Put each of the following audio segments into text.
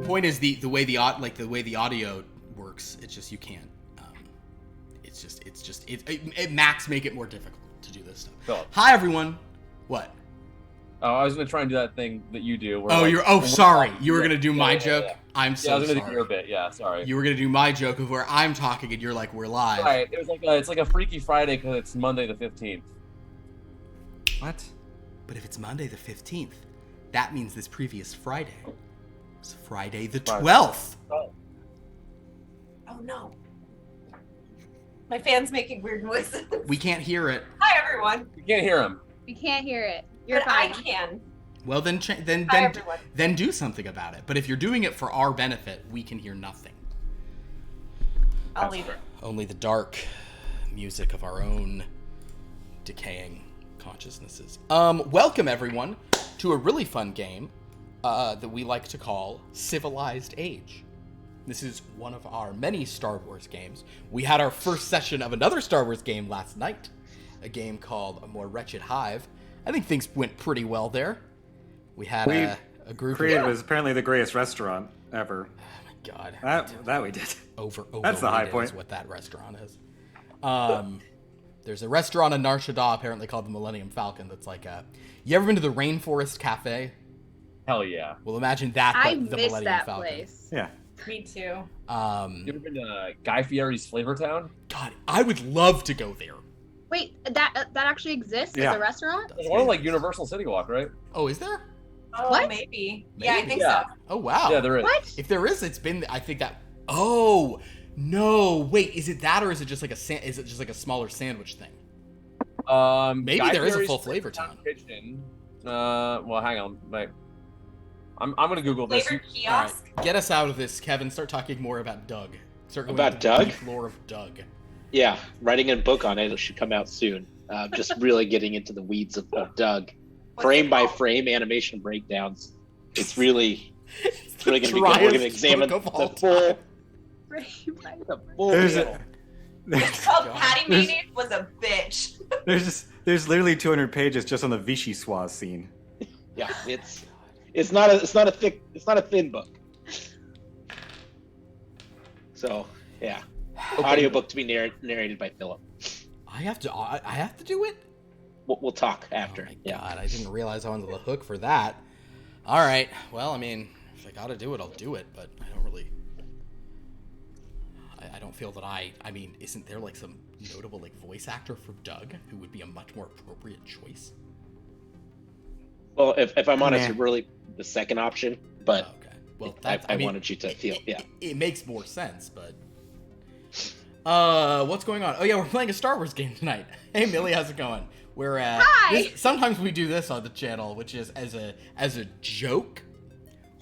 point is the way the audio works. It's just you can't. It Max make it more difficult to do this stuff. Philip. Hi everyone. What? Oh, I was gonna try and do that thing that you do. Where Sorry. You were gonna do my joke. Yeah. I'm so sorry. I was gonna do your bit. Yeah, sorry. You were gonna do my joke of where I'm talking and you're like, we're live. Right. It was like it's like a Freaky Friday because it's Monday the 15th. What? But if it's Monday the 15th, that means this previous Friday was Friday the 12th. Oh no. My fan's making weird noises. We can't hear it. Hi everyone. You can't hear him. We can't hear it. You're But fine. I can. Well, then Hi everyone. then do something about it. But if you're doing it for our benefit, we can hear nothing. I'll leave it. Only the dark music of our own decaying consciousnesses. Welcome everyone to a really fun game that we like to call Civilized Age. This is one of our many Star Wars games. We had our first session of another Star Wars game last night, a game called A More Wretched Hive. I think things went pretty well there. We had a group. Created was apparently the greatest restaurant ever. Oh my god. That we did. That's the high point. is what that restaurant is. There's a restaurant in Nar Shaddaa apparently called the Millennium Falcon that's like you ever been to the Rainforest Cafe? Hell yeah. Well, imagine that, but I the missed Millennium that Falcon. place. Yeah. Me too. You ever been to Guy Fieri's Flavor Town? God, I would love to go there. Wait, that actually exists Yeah. as a restaurant? It's one of like Universal City Walk, right? Oh, is there? Oh, What? maybe. Yeah, I Maybe. think Yeah. so. Oh, wow. Yeah, there is. What? If there is, it's been. I think that. Oh no! Wait, is it that or is it just like is it just like a smaller sandwich thing? Maybe Guy there is a Fieri's full Flavor Town. Kitchen. Well, hang on. Wait. I'm gonna Google this. Flavored All right, kiosk. get us out of this, Kevin. Start talking more about Doug. Start going About into the Doug? deep lore of Doug. Yeah, writing a book on it. It should come out soon. Just really getting into the weeds of Doug, What's frame it by called? frame animation breakdowns. It's really going to be good. We're driest going to examine book of all the full There's deal. It's called God. Patty Mayonnaise was a bitch. there's literally 200 pages just on the Vichy Swaz scene. Yeah, it's not a thin book. So yeah, audiobook to be narrated by Philip. I have to do it. We'll talk after. Oh my Yeah. god, I didn't realize I was on the hook for that. All right. Well, I mean, if I gotta do it, I'll do it. But I don't really. I don't feel that I mean, isn't there like some notable like voice actor for Doug who would be a much more appropriate choice? Well, if I'm honest, Nah. you're really the second option, but Okay. Well, I wanted you to feel. Yeah. It makes more sense, but. What's going on? Oh yeah, we're playing a Star Wars game tonight. Hey Millie, how's it going? We're Hi! sometimes we do this on the channel, which is as a joke.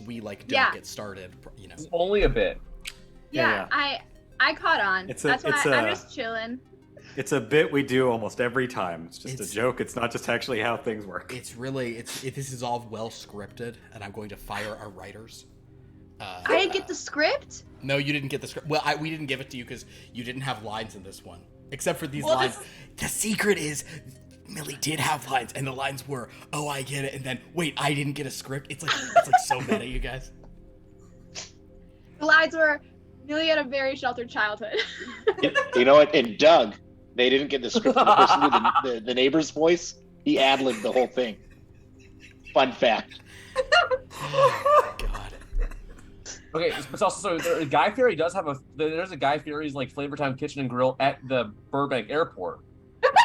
We like don't Yeah. get started, you know. It's only a bit. Yeah, I caught on. It's That's why I'm just chilling. It's a bit we do almost every time. It's just It's- a joke. It's not just actually how things work. It's really this is all well scripted, and I'm going to fire our writers. I didn't get the script? No, you didn't get the script. Well, we didn't give it to you because you didn't have lines in this one, except for these Well, lines. The secret is Millie did have lines, and the lines were, "Oh, I get it," and then, "Wait, I didn't get a script." It's like so meta, you guys. The lines were, Millie had a very sheltered childhood. You know what? And Doug, they didn't get the script from the person with the neighbor's voice. He ad-libbed the whole thing. Fun fact. Oh, God. Okay, but also Guy Fieri does have there's a Guy Fieri's like Flavor Town Kitchen and Grill at the Burbank Airport.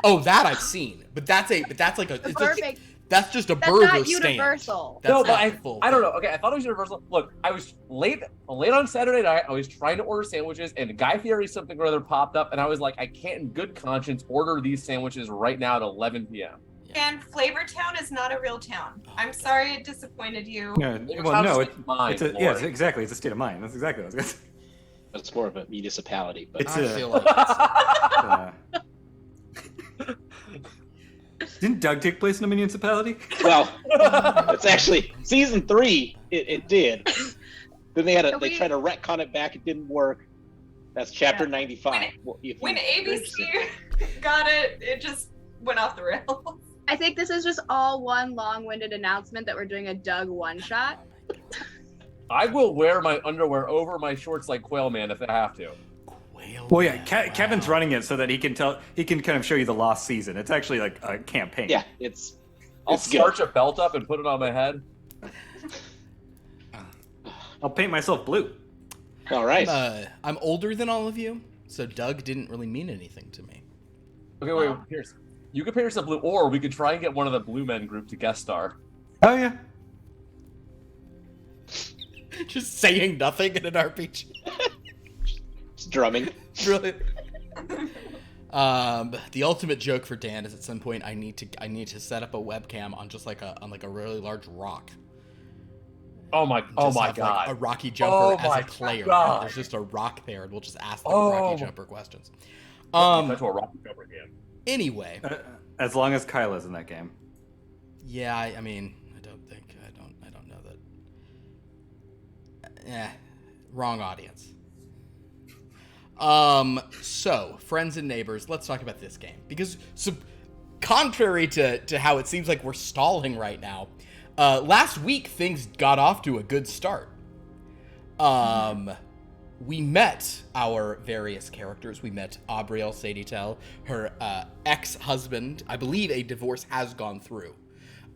Oh, that I've seen, but that's like a it's Burbank. that's just a That's burger not stand. Universal. That's No, but not the full I don't thing. know. Okay, I thought it was Universal. Look, I was late on Saturday night. I was trying to order sandwiches, and Guy Fieri something or other popped up, and I was like, I can't in good conscience order these sandwiches right now at 11 p.m. And Flavor Town is not a real town. I'm sorry it disappointed you. No, It's well, no, how it's mind, a, Lord. exactly. It's a state of mind. That's exactly what I was gonna say. It's more of a municipality, but It's I a- feel like it's- Didn't Doug take place in a municipality? well, it's actually season 3. It did. Then they tried to retcon it back. It didn't work. That's chapter 95. When ABC got it, it just went off the rails. I think this is just all one long-winded announcement that we're doing a Doug one-shot. I will wear my underwear over my shorts like Quail Man if I have to. Quail Well, yeah, Man, Kevin's wow. running it so that he can kind of show you the lost season. It's actually like a campaign. Yeah, I'll it's good. starch a belt up and put it on my head. I'll paint myself blue. All right. I'm older than all of you, so Doug didn't really mean anything to me. Okay, wait, Pierce. You could paint yourself blue, or we could try and get one of the Blue Men group to guest star. Oh yeah. Just saying nothing in an RPG. Just drumming. Brilliant. The ultimate joke for Dan is at some point I need to set up a webcam on just like a really large rock. Oh my Just have, god. like, a Rocky Jumper as my a player. God. There's just a rock there, and we'll just ask the Oh. Rocky Jumper questions. That's what Rocky Jumper game. Anyway, As long as Kyla's in that game. yeah, I mean, I don't know that. Wrong audience. So friends and neighbors, let's talk about this game because contrary to how it seems like we're stalling right now, last week things got off to a good start. We met our various characters. We met Abrielle Sadietel, her ex-husband. I believe a divorce has gone through.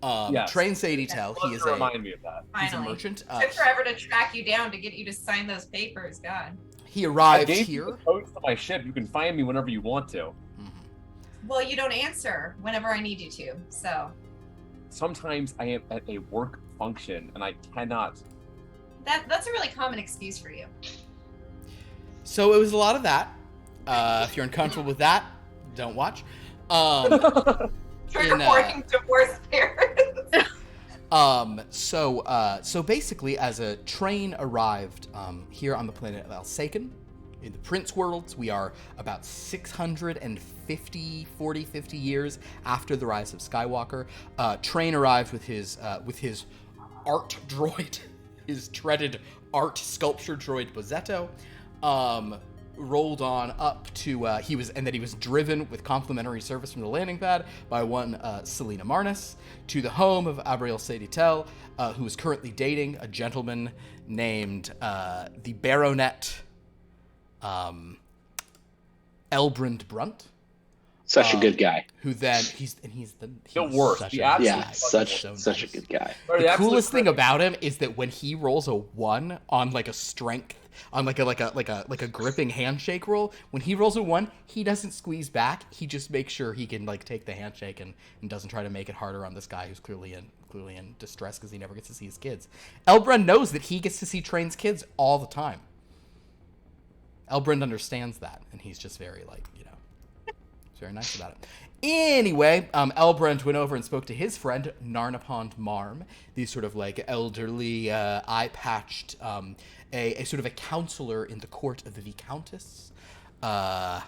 Yes. Train Sadietel, he is remind me of that. he's a Finally. merchant. Took forever to track you down to get you to sign those papers. God. He I arrived gave you here. the codes to my ship. You can find me whenever you want to. Well, you don't answer whenever I need you to. So Sometimes I am at a work function and I cannot. that's a really common excuse for you. So it was a lot of that. If you're uncomfortable with that, don't watch. Trigger In, warning, divorce parents. So basically, as a train arrived here on the planet of Alsaken, in the Prince Worlds, we are about 650 years after the rise of Skywalker. Train arrived with his art droid, his dreaded art sculpture droid Bozetto. Rolled on up to he was driven with complimentary service from the landing pad by one Selena Marnus to the home of Abrielle Sadietel, who is currently dating a gentleman named the Baronet Elbrand Brunt. Such a good guy. Who then he's The worst. such The a- absolute Yeah, such so such a nice. good guy. Or The absolute coolest thing critic. about him is that when he rolls a 1 on like a strength, on like a gripping handshake roll, when he rolls a 1, he doesn't squeeze back. He just makes sure he can like take the handshake and doesn't try to make it harder on this guy who's clearly in distress because he never gets to see his kids. Elbrand knows that he gets to see Train's kids all the time. Elbrand understands that, and he's just very he's very nice about it. Anyway, Elbrand went over and spoke to his friend, Narnipond Marm, the sort of like elderly, eye-patched, a sort of a counselor in the court of the Viscountess. The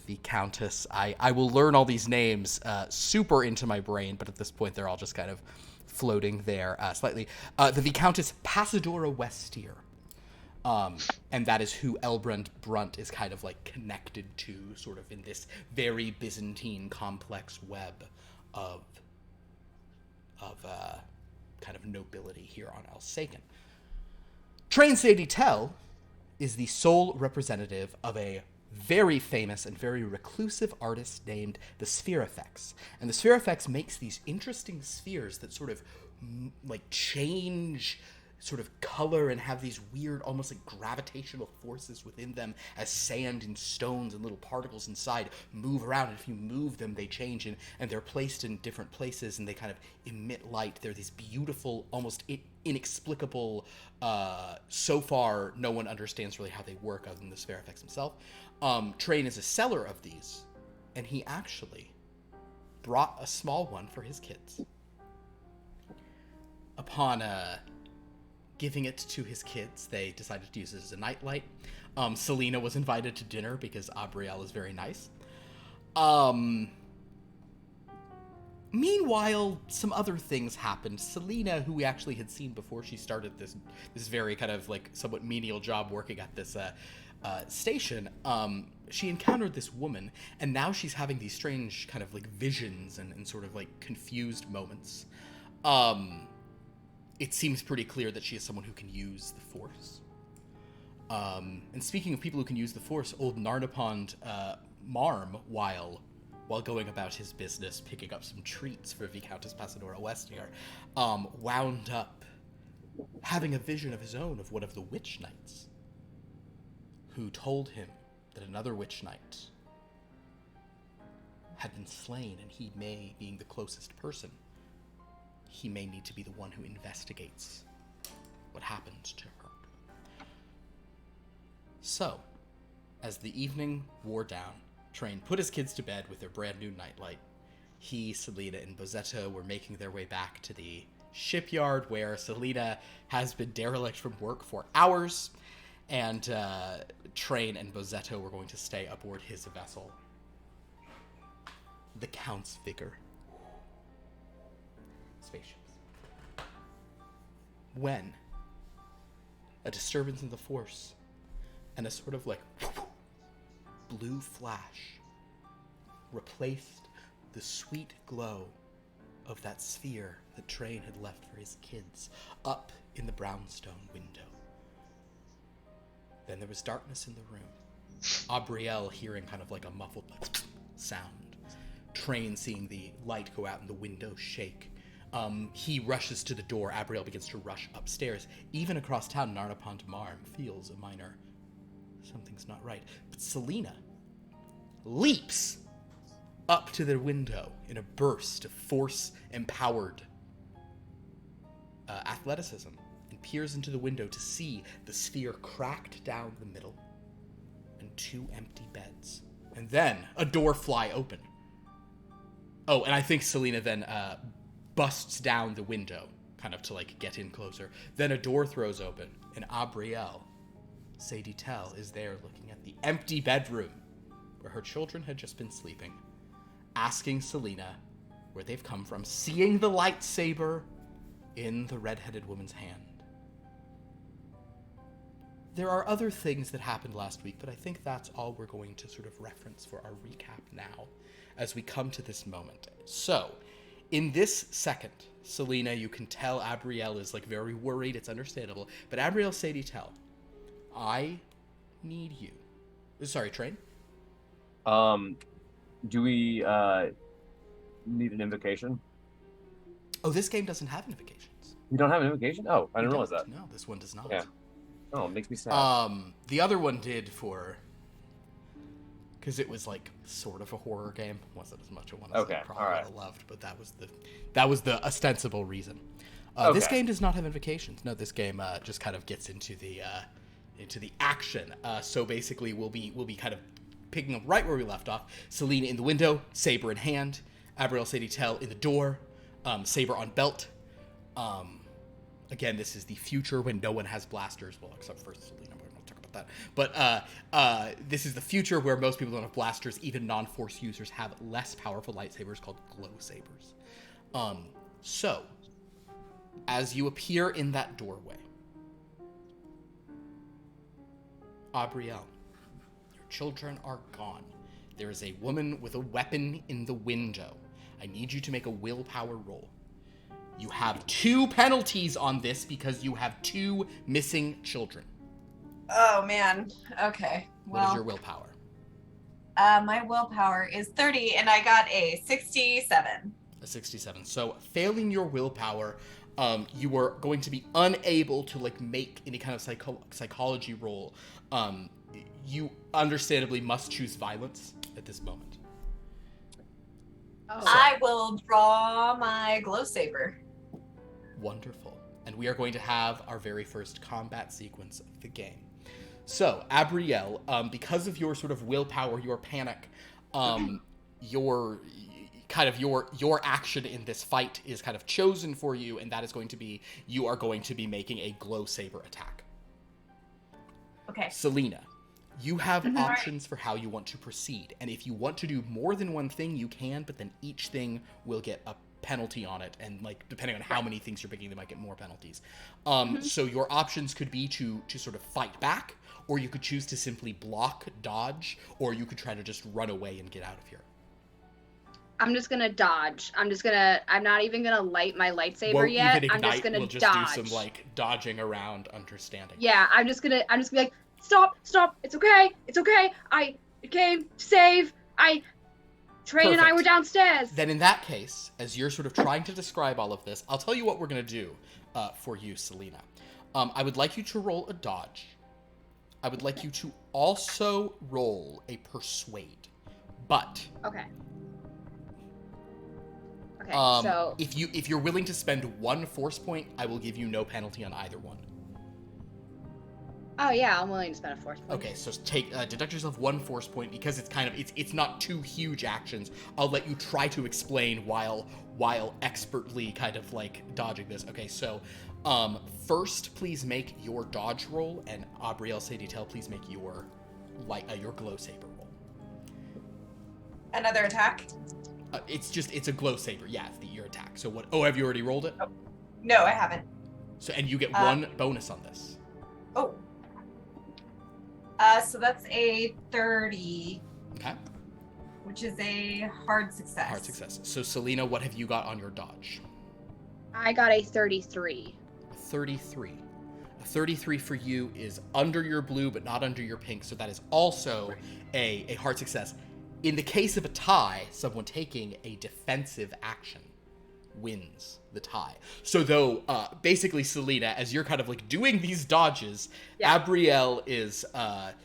Viscountess. I will learn all these names super into my brain, but at this point they're all just kind of floating there slightly. The Viscountess Passadora Westier. And that is who Elbrand Brunt is kind of like connected to, sort of in this very Byzantine complex web of kind of nobility here on Alsaken. Train Sadietel is the sole representative of a very famous and very reclusive artist named the Spherifex. And the Spherifex makes these interesting spheres that sort of like change sort of color and have these weird, almost like gravitational forces within them as sand and stones and little particles inside move around. And if you move them, they change, and they're placed in different places and they kind of emit light. They're these beautiful, almost inexplicable, so far no one understands really how they work other than the Spherifex himself. Train is a seller of these, and he actually brought a small one for his kids. Upon giving it to his kids, they decided to use it as a nightlight. Selena was invited to dinner because Abrielle is very nice. Meanwhile, some other things happened. Selena, who we actually had seen before she started this very kind of like somewhat menial job working at this station, she encountered this woman, and now she's having these strange kind of like visions and sort of like confused moments. it seems pretty clear that she is someone who can use the Force. And speaking of people who can use the Force, old Narnipond Marm, while going about his business, picking up some treats for Viscountess Passadora Westier, wound up having a vision of his own of one of the Witch Knights, who told him that another Witch Knight had been slain, and he may, being the closest person, he may need to be the one who investigates what happened to her. So, as the evening wore down, Train put his kids to bed with their brand new nightlight. He, Selena, and Bozzetto were making their way back to the shipyard, where Selena has been derelict from work for hours, and Train and Bozzetto were going to stay aboard his vessel, the Count's Vigor. Spaceships. When a disturbance in the Force and a sort of like blue flash replaced the sweet glow of that sphere that Train had left for his kids up in the brownstone window. Then there was darkness in the room. Abrielle hearing kind of like a muffled sound. Train seeing the light go out and the window shake. He rushes to the door. Abrielle begins to rush upstairs. Even across town, Narnipond Marm feels a minor something's not right. But Selena leaps up to the window in a burst of Force-empowered athleticism and peers into the window to see the sphere cracked down the middle and 2 empty beds. And then a door fly open. Oh, and I think Selena then busts down the window, kind of to like get in closer. Then a door throws open, and Abrielle, Sadie Tell, is there looking at the empty bedroom where her children had just been sleeping, asking Selena where they've come from, seeing the lightsaber in the red-headed woman's hand. There are other things that happened last week, but I think that's all we're going to sort of reference for our recap now as we come to this moment. So, in this second, Selena, you can tell Abrielle is like very worried. It's understandable. But Abrielle, Sadie Tell, I need you. Sorry, Train? Do we need an invocation? Oh, this game doesn't have invocations. You don't have an invocation? Oh, I didn't realize that. No, this one does not. Yeah. Oh, it makes me sad. The other one did because it was like sort of a horror game. Wasn't as much a one as I probably would have loved, but that was the ostensible reason. This game does not have invocations. No, this game just kind of gets into the action. So basically, we'll be kind of picking up right where we left off. Selena in the window, saber in hand. Abrielle, Sadie Tell in the door, saber on belt. Again, this is the future when no one has blasters. Well, except for Selena, but I'm not talking about that. But this is the future where most people don't have blasters. Even non-Force users have less powerful lightsabers called glow sabers. So, as you appear in that doorway, Abrielle, your children are gone. There is a woman with a weapon in the window. I need you to make a willpower roll. You have 2 penalties on this because you have 2 missing children. Oh, man. Okay. Well, What is your willpower? My willpower is 30, and I got a 67. A 67. So, failing your willpower, you are going to be unable to like make any kind of psychology roll. You understandably must choose violence at this moment. Oh. I will draw my glow saber. Wonderful. And we are going to have our very first combat sequence of the game. So, Abrielle, because of your sort of willpower, your panic, your action in this fight is kind of chosen for you, and that is going to be, you are going to be making a glow saber attack. Okay. Selena, you have options for how you want to proceed, and if you want to do more than one thing, you can, but then each thing will get a penalty on it, and like depending on how many things you're picking, they might get more penalties. So your options could be to sort of fight back, or you could choose to simply block, dodge, or you could try to just run away and get out of here. I'm just gonna dodge. I'm not even gonna light my lightsaber Won't yet. even I'm ignite, just gonna we'll just dodge. do some, like, dodging around, understanding. Yeah, I'm just gonna be like, stop, it's okay, I came to save, Train and I were downstairs. Then in that case, as you're sort of trying to describe all of this, I'll tell you what we're gonna do for you, Selena. I would like you to roll a dodge. I would like you to also roll a persuade. But Okay, so if you're willing to spend 1 force point, I will give you no penalty on either one. oh yeah, I'm willing to spend a force point. Okay, so take deduct yourself 1 force point because it's kind of it's not 2 huge actions. I'll let you try to explain while expertly kind of like dodging this. Okay, so first please make your dodge roll, and Abrielle Saditel, please make your glow saber roll. Another attack? It's a glow saber. Yeah, it's your attack. So what? Oh, have you already rolled it? Oh. No, I haven't. So and you get 1 bonus on this. Oh. So that's a 30. Okay. Which is a hard success. Hard success. So Selena, what have you got on your dodge? I got a 33. 33. A 33 for you is under your blue, but not under your pink. So that is also a hard success. In the case of a tie, someone taking a defensive action wins the tie. So though, basically, Selena, as you're kind of like doing these dodges, Yeah. Abrielle is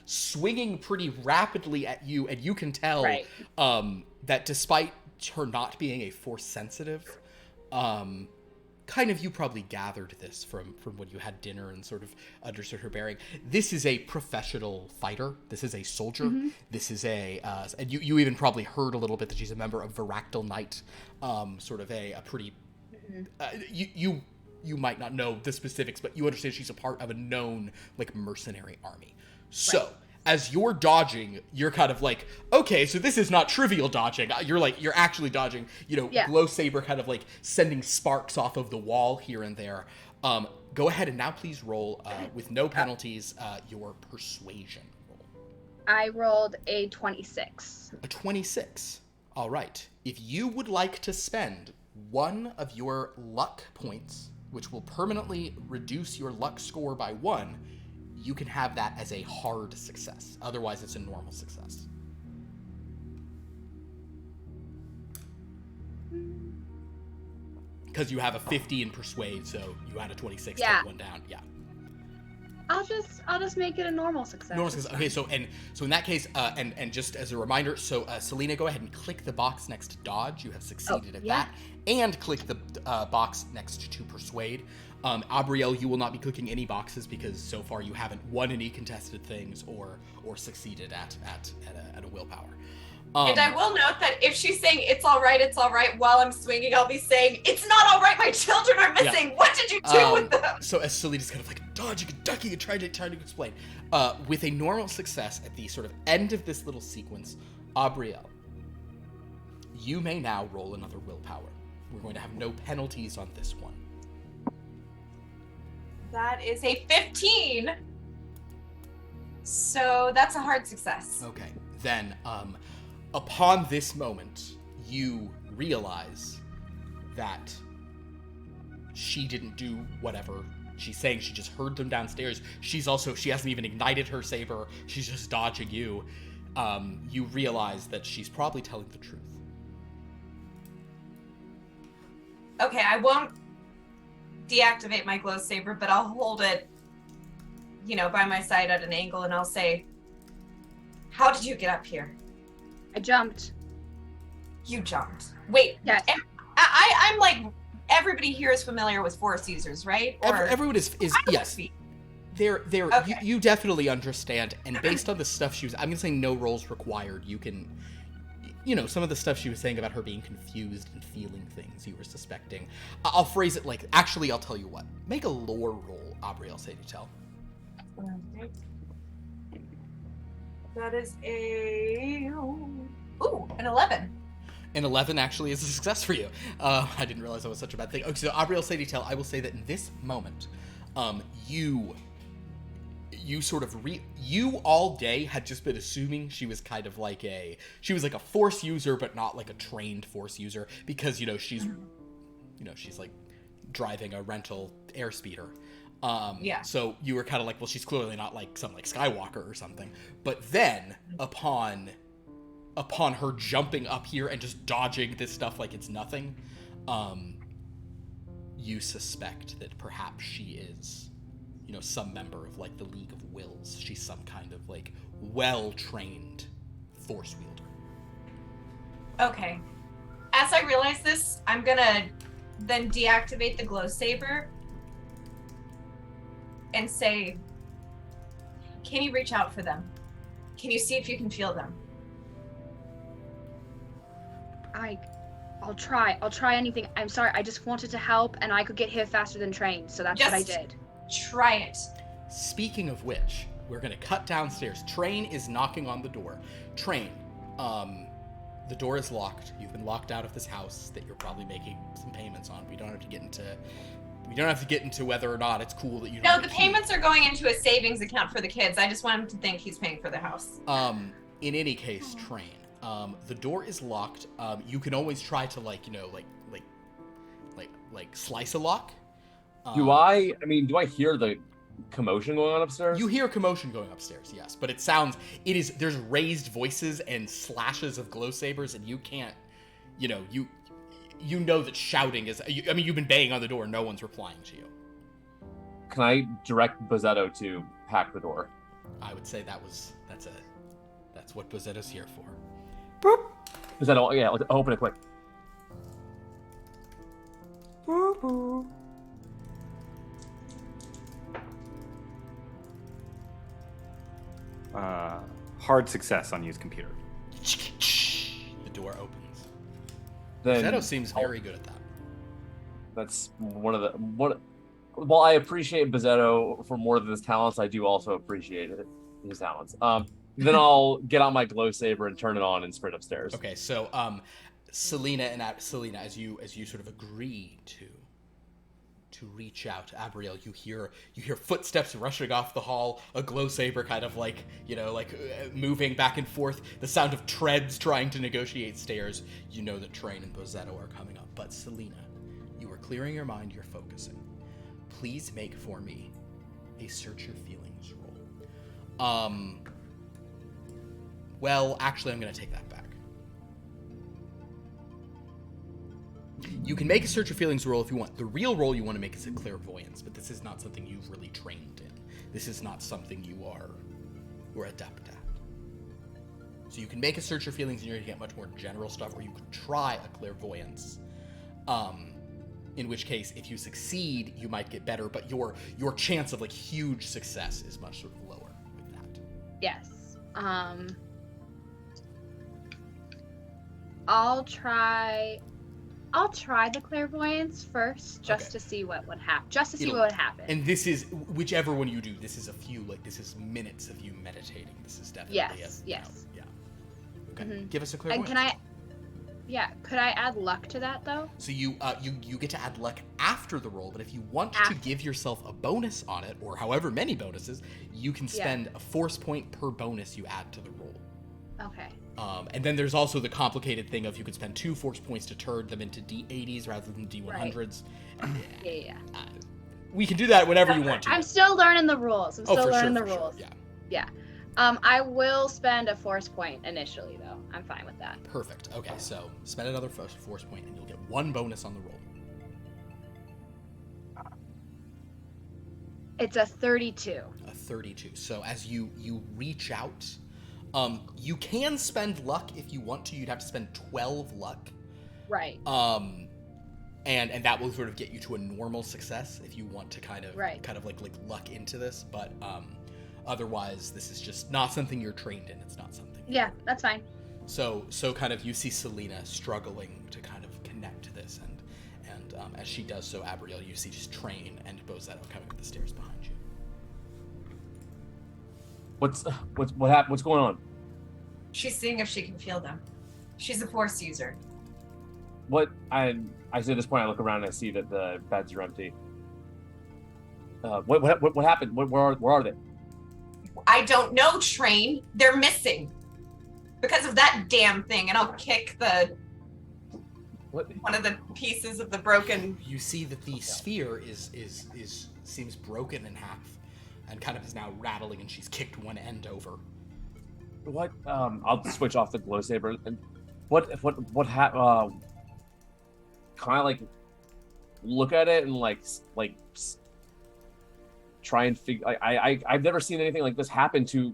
swinging pretty rapidly at you, and you can tell that despite her not being a force sensitive, kind of you probably gathered this from when you had dinner and sort of understood her bearing. This is a professional fighter. This is a soldier. Mm-hmm. This is and you even probably heard a little bit that she's a member of Varactyl Knight, sort of a pretty. You might not know the specifics, but you understand she's a part of a known like mercenary army. So. As you're dodging, you're kind of like, okay, so this is not trivial dodging. You're actually dodging, glow saber kind of like sending sparks off of the wall here and there. Go ahead and now please roll, with no penalties, your persuasion roll. I rolled a 26. A 26. All right. If you would like to spend 1 of your luck points, which will permanently reduce your luck score by 1, you can have that as a hard success. Otherwise, it's a normal success. Because you have a 50 in persuade, so you had a 26, take 1 down. Yeah. I'll just make it a normal success. Normal success. Okay, so in that case, and just as a reminder, so Selena, go ahead and click the box next to dodge. You have succeeded at that, and click the box next to persuade. Abrielle, you will not be clicking any boxes because so far you haven't won any contested things or succeeded at a willpower. And I will note that if she's saying it's all right while I'm swinging, I'll be saying it's not all right. My children are missing. Yeah. What did you do with them? So as Selena's kind of like dodging and ducking and trying to explain, with a normal success at the sort of end of this little sequence, Abrielle, you may now roll another willpower. We're going to have no penalties on this one. That is a 15. So that's a hard success. Okay. Then, upon this moment, you realize that she didn't do whatever she's saying. She just heard them downstairs. She hasn't even ignited her saber. She's just dodging you. You realize that she's probably telling the truth. Okay, I won't deactivate my glow saber, but I'll hold it, by my side at an angle, and I'll say, how did you get up here? I jumped. You jumped. Wait. Yes. I'm like, everybody here is familiar with force users, right? Or everyone is yes. They're okay. you definitely understand, and based on the stuff she was, I'm gonna say no rolls required. You can, some of the stuff she was saying about her being confused and feeling things you were suspecting. I'll phrase it like, actually, I'll tell you what. Make a lore roll, Abrielle Saditel. That is an 11. An 11 actually is a success for you. I didn't realize that was such a bad thing. Okay, so Abrielle Saditel, I will say that in this moment, you you sort of you all day had just been assuming she was kind of like she was like a force user, but not like a trained force user, because she's like driving a rental airspeeder. So you were kind of like, well, she's clearly not like some like Skywalker or something. But then upon her jumping up here and just dodging this stuff like it's nothing, you suspect that perhaps she is, some member of like the League of Wills. She's some kind of like well-trained force wielder. Okay. As I realize this, I'm gonna then deactivate the glow saber and say, can you reach out for them? Can you see if you can feel them? I'll try anything. I'm sorry, I just wanted to help, and I could get here faster than train, so that's what I did. Try it. Speaking of which, we're gonna cut downstairs. Train is knocking on the door. Train, the door is locked. You've been locked out of this house that you're probably making some payments on. We don't have to get into whether or not it's cool that you don't. No, the payments are going into a savings account for the kids. I just want him to think he's paying for the house. In any case, Train, the door is locked. You can always try to like slice a lock. Do I hear the commotion going on upstairs? You hear commotion going upstairs, yes, but there's raised voices and slashes of glow sabers, and you can't, you know that shouting is, you've been banging on the door, no one's replying to you. Can I direct Bozzetto to hack the door? I would say that's what Bozzetto's here for. Boop. Bozzetto, yeah, let's open it quick. Boop, boop. Hard success on use computer. The door opens. Then Bozzetto seems very good at that. That's while I appreciate Bozzetto for more than his talents, I do also appreciate his talents. Then I'll get out my glow saber and turn it on and sprint upstairs. Okay, so Selena, as you sort of agree to reach out to Abriel, you hear footsteps rushing off the hall, a glow saber kind of like moving back and forth, the sound of treads trying to negotiate stairs. You know that Train and Bozzetto are coming up. But Selena, you are clearing your mind, you're focusing. Please make for me a search your feelings roll. Well, actually, I'm going to take that back. You can make a search your feelings roll if you want. The real roll you want to make is a clairvoyance, but this is not something you've really trained in. This is not something you're adept at. So you can make a search your feelings and you're going to get much more general stuff, or you could try a clairvoyance. In which case, if you succeed, you might get better, but your chance of like huge success is much sort of lower with that. Yes. I'll try the clairvoyance first, just to see what would happen. What would happen. And this is whichever one you do. This is this is minutes of you meditating. This is definitely yes. Yeah. Okay. Mm-hmm. Give us a clairvoyance. And could I add luck to that though? So you get to add luck after the roll, but if you want to give yourself a bonus on it, or however many bonuses, you can spend a force point per bonus you add to the roll. Okay. And then there's also the complicated thing of you could spend 2 force points to turn them into D80s rather than D100s. Right. Yeah. We can do that whenever you want to. I'm still learning the rules. Sure. Yeah. I will spend a force point initially, though. I'm fine with that. Perfect. Okay, so spend another force point, and you'll get 1 bonus on the roll. It's a 32. A 32. So as you reach out, you can spend luck if you want to. You'd have to spend 12 luck. Right. And that will sort of get you to a normal success if you want to kind of like luck into this. But otherwise, this is just not something you're trained in. It's not something. Yeah, that's fine. So kind of you see Selena struggling to kind of connect to this, and as she does so, Abriel, you see just Train and Bozzetto coming up the stairs behind you. What happened? What's going on? She's seeing if she can feel them. She's a force user. I see at this point, I look around and I see that the beds are empty. What happened? Where are they? I don't know, Train. They're missing. Because of that damn thing. And I'll kick one of the pieces of the broken... You see that the sphere seems broken in half and kind of is now rattling, and she's kicked one end over. What? I'll switch off the glow saber. And kind of like look at it and like try and figure. I've never seen anything like this happen to.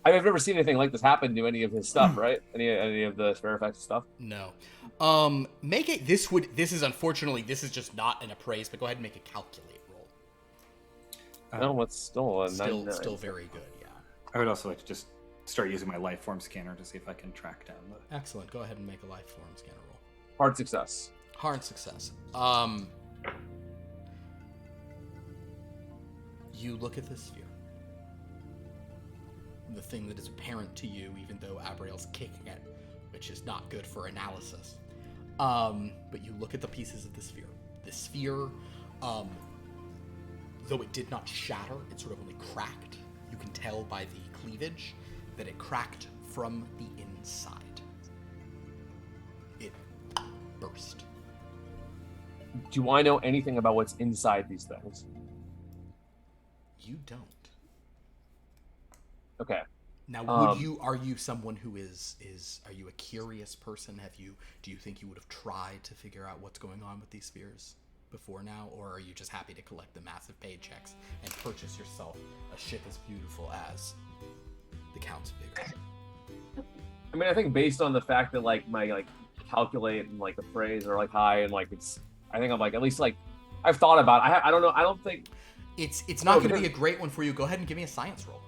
I've never seen anything like this happen to any of his stuff, right? Any of the spare effects stuff. No. Make it. This is unfortunately this is just not an appraise, but go ahead and make a calculate roll. No, it's still a still very good. Yeah. I would also like to just start using my life form scanner to see if I can track down the... Excellent. Go ahead and make a life form scanner roll. Hard success. Hard success. You look at the sphere. The thing that is apparent to you, even though Abriel's kicking it, which is not good for analysis. But you look at the pieces of the sphere. The sphere, though it did not shatter, it sort of only cracked. You can tell by the cleavage that it cracked from the inside. It burst. Do I know anything about what's inside these things? You don't. Okay. Now, are you someone who are you a curious person? Do you think you would have tried to figure out what's going on with these spheres before now? Or are you just happy to collect the massive paychecks and purchase yourself a ship as beautiful as the Count's figure? I mean, I think based on the fact that like my like calculate and like the phrase are like high and like I think I'm like at least like I've thought about it. I don't know. I don't think it's not going to be a great one for you. Go ahead and give me a science roll.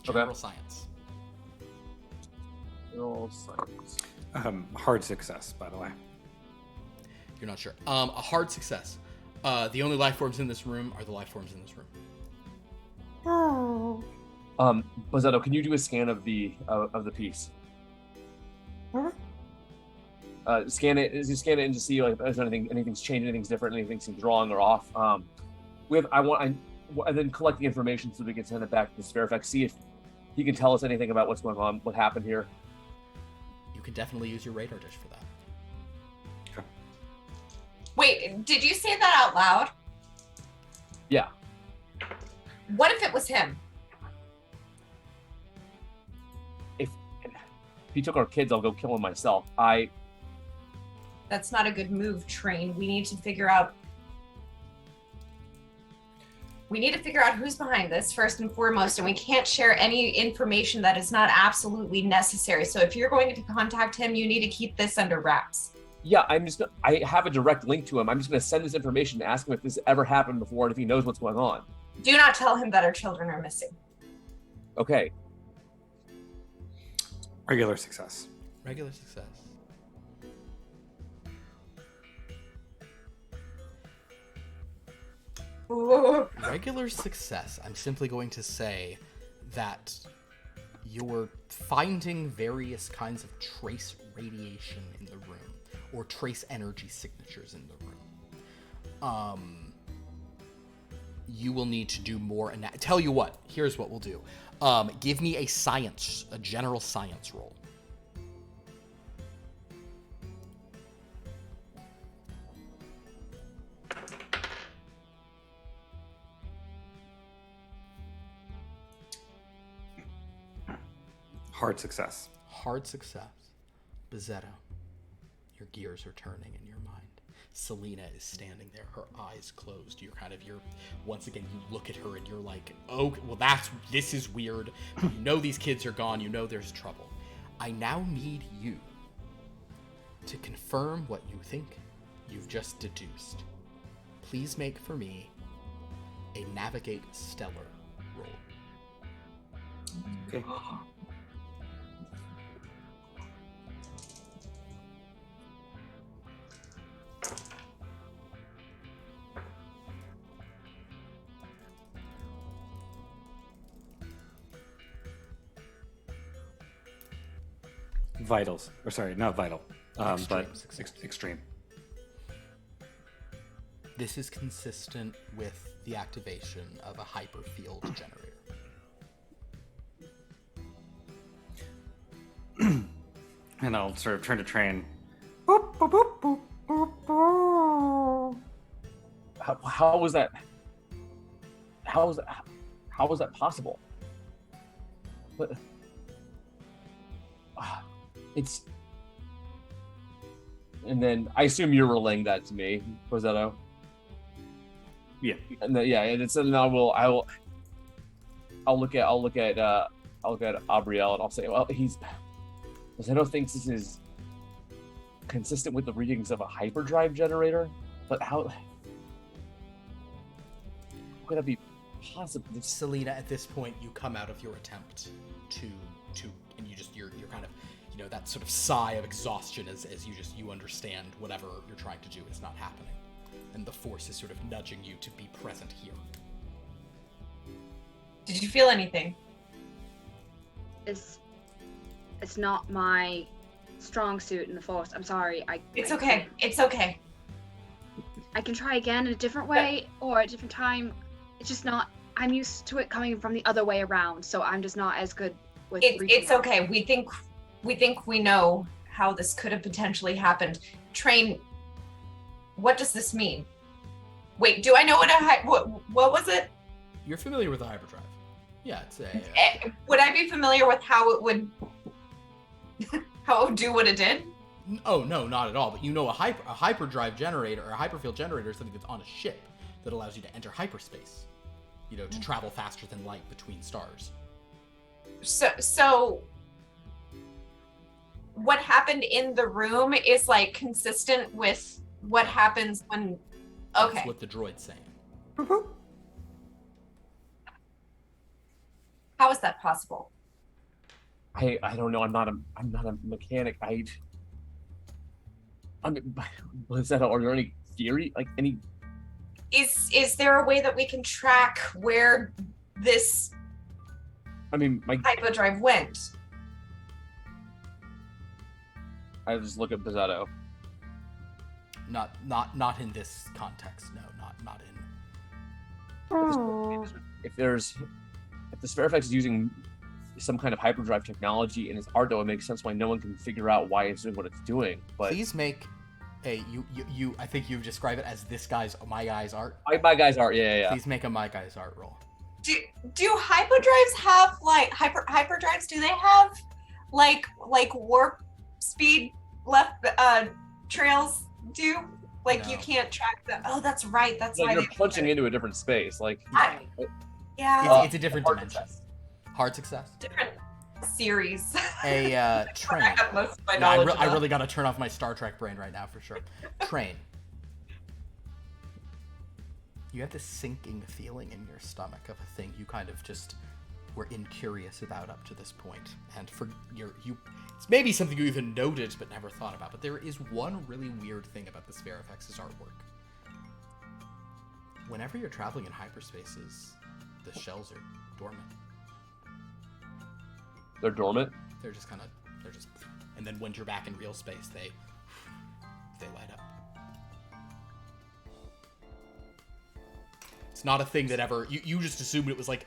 General science. General science. Hard success, by the way. You're not sure. A hard success. The only life forms in this room are the life forms in this room. Bozzetto, can you do a scan of the piece? Scan it. As you scan it and just see like if anything's changed, anything's different, anything seems wrong or off. And then collect the information so we can send it back to the Spare Effect. See if he can tell us anything about what's going on, what happened here. You can definitely use your radar dish for that. Okay. Wait, did you say that out loud? Yeah. What if it was him? If he took our kids, I'll go kill him myself. That's not a good move, Train. We need to figure out who's behind this first and foremost, and we can't share any information that is not absolutely necessary. So if you're going to contact him, you need to keep this under wraps. Yeah, I have a direct link to him. I'm just going to send this information to ask him if this ever happened before and if he knows what's going on. Do not tell him that our children are missing. Okay. Regular success. Regular success. Ooh. Regular success. I'm simply going to say that you're finding various kinds of trace radiation in the room, or trace energy signatures in the room. You will need to do more. Tell you what. Here's what we'll do. Give me a general science roll. Hard success. Hard success. Bozzetto, your gears are turning in your mind. Selena is standing there, her eyes closed. Once again, you look at her and you're like, oh, well, this is weird. You know these kids are gone. You know there's trouble. I now need you to confirm what you think you've just deduced. Please make for me a navigate stellar roll. Okay. Vitals. Or sorry, not vital. Extreme But success. extreme. This is consistent with the activation of a hyperfield generator. And I'll sort of turn to Train. Boop, boop, boop, boop, boop, boop. How was that? How was that possible? But it's. And then I assume you're relaying that to me, Rosetto. Yeah. And then, I'll look at Abriel and I'll say, well, Rosetto thinks this is consistent with the readings of a hyperdrive generator, but how could that be possible? Selena, at this point, you come out of your attempt to, and you're kind of, that sort of sigh of exhaustion as you understand whatever you're trying to do is not happening, and the Force is sort of nudging you to be present here. Did you feel anything? It's not my strong suit in the Force. I'm sorry. It's okay. It's okay. I can try again in a different way or at a different time. It's just not. I'm used to it coming from the other way around, so I'm just not as good with. It's okay. We think we know how this could have potentially happened. Train. What does this mean? Wait, do I know what was it? You're familiar with the hyperdrive. Yeah, it's a. Would I be familiar with how it would do what it did? Oh no, not at all. But a hyperdrive generator or a hyperfield generator is something that's on a ship that allows you to enter hyperspace. To travel faster than light between stars. So what happened in the room is like consistent with what happens when. Okay. That's what the droid's saying. How is that possible? I don't know. I'm not a mechanic. Are there any theory? Like any? Is there a way that we can track where this? My hyperdrive went. I just look at Bizzetto. Not in this context. No, not in. If the Spherifex is using some kind of hyperdrive technology in its art, though, it makes sense why no one can figure out why it's doing what it's doing. But please make a you. I think you describe it as my guy's art. My guy's art, yeah. Please make a my guy's art roll. Do hyperdrives have like hyperdrives? Do they have like warp speed left trails? Do like no. You can't track them? Oh, that's right. That's why you're punching into a different space. Like yeah, it's a different dimension. Hard success. Different series. A Train. I really got to turn off my Star Trek brain right now for sure. Train. You have this sinking feeling in your stomach of a thing you kind of just were incurious about up to this point, and it's maybe something you even noted but never thought about. But there is one really weird thing about the Spherifex's artwork. Whenever you're traveling in hyperspaces, the shells are dormant. They're dormant? They're just, and then when you're back in real space, they light up. It's not a thing that ever, you just assumed it was like,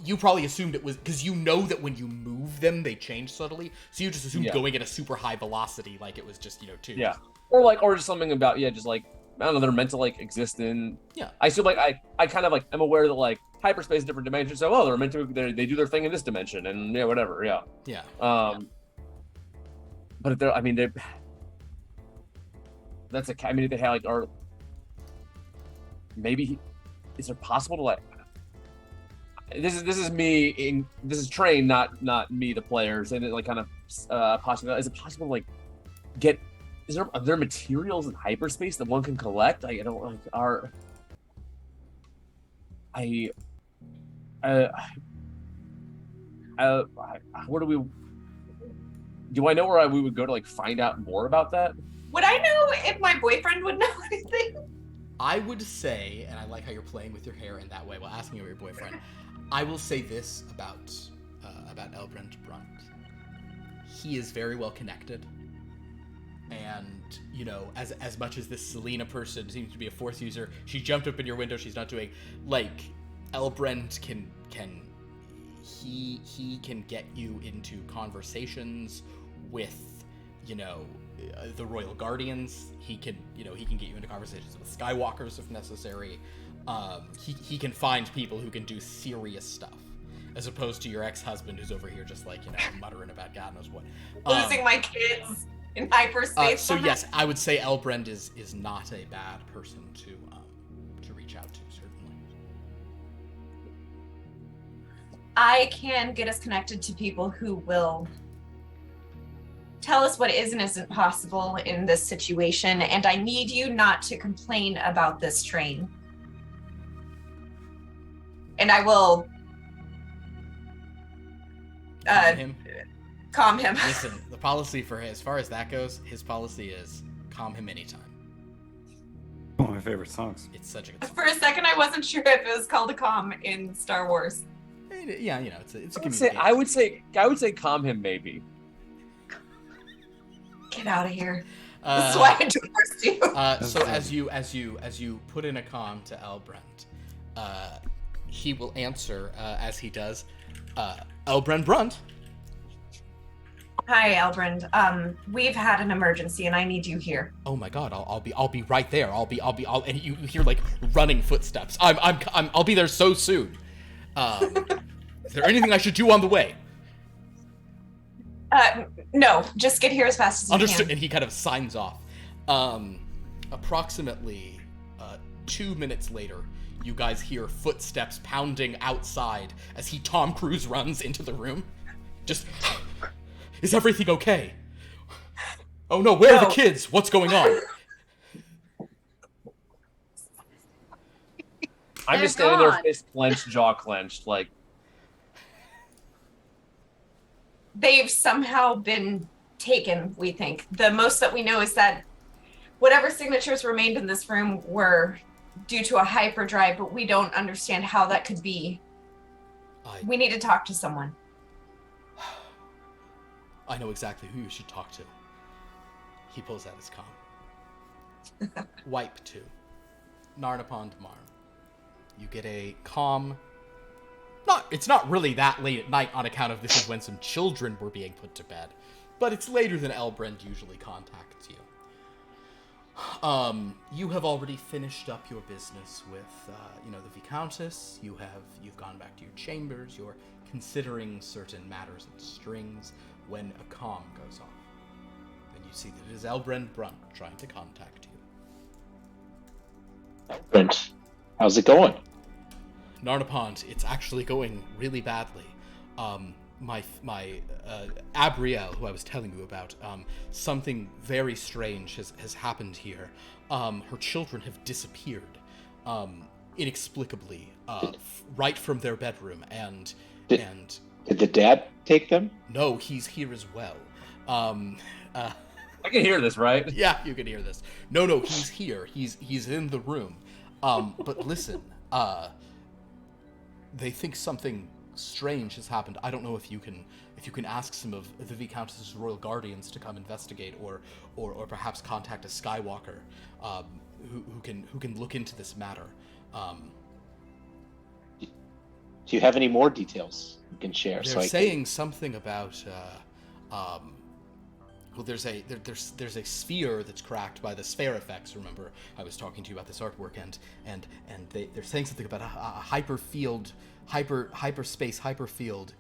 you probably assumed it was, because you know that when you move them, they change subtly, so you just assumed going at a super high velocity, like it was just, tubes. Yeah. Or just something about, just like, I don't know, they're meant to like exist in. Yeah. I assume like, I kind of like, I'm aware that like, hyperspace is different dimensions, so they're meant to, they do their thing in this dimension, and whatever, yeah. But if they're, that's they have like, or maybe, is it possible to like, this is Train, not me, the players, and it like kind of possible. Is it possible to like get? Are there materials in hyperspace that one can collect? I don't like are. Where do I know where we would go to like find out more about that? Would I know if my boyfriend would know anything? I would say, and I like how you're playing with your hair in that way while asking about your boyfriend. I will say this about Elbrand Brunt. He is very well connected, and as much as this Selena person seems to be a Force user, she jumped up in your window. She's not doing like Elbrand can he can get you into conversations with, the Royal Guardians. He can get you into conversations with Skywalkers if necessary. He can find people who can do serious stuff, as opposed to your ex-husband who's over here just muttering about God knows what. Losing my kids in hyperspace. So yes, I would say Elbrend is not a bad person to reach out to, certainly. I can get us connected to people who will tell us what is and isn't possible in this situation, and I need you not to complain about this train. And I will calm him. Listen, the policy for as far as that goes, his policy is calm him anytime. One of my favorite songs. It's such a good song. For a second, I wasn't sure if it was called a calm in Star Wars. Yeah, it's a I would say calm him maybe. Get out of here. This is why I divorced you. So as you put in a comm to Elbrend, he will answer as he does. Elbrend Brunt. Hi, Elbrend. We've had an emergency, and I need you here. Oh my God! I'll be right there. And you hear running footsteps. I'll be there so soon. Is there anything I should do on the way? No, just get here as fast as you Understood. can. And he kind of signs off. Approximately 2 minutes later, you guys hear footsteps pounding outside as Tom Cruise runs into the room. Just, is everything okay? Oh no, where are the kids? What's going on? I'm just standing there, fist clenched, jaw clenched, like. They've somehow been taken, we think. The most that we know is that whatever signatures remained in this room were due to a hyperdrive, but we don't understand how that could be. We need to talk to someone. I know exactly who you should talk to. He pulls out his comm. Wipe 2. Narnipond Marm. You get a comm. It's not really that late at night on account of this is when some children were being put to bed, but it's later than Elbrend usually contacts you. You have already finished up your business with, the Viscountess. You've gone back to your chambers. You're considering certain matters and strings when a comm goes off. And you see that it is Elbrend Brunt trying to contact you. Elbrend, how's it going? Narnipond, it's actually going really badly. My Abrielle, who I was telling you about, something very strange has happened here. Her children have disappeared, inexplicably, right from their bedroom, and Did the dad take them? No, he's here as well. I can hear this, right? Yeah, you can hear this. No, he's here. He's in the room. But listen, they think something strange has happened. I don't know if you can ask some of the Viscountess's royal guardians to come investigate, or perhaps contact a Skywalker who can look into this matter. Do you have any more details you can share? They're saying something about there's a sphere that's cracked by the sphere effects. Remember, I was talking to you about this artwork, and they're saying something about a hyperspace hyperfield,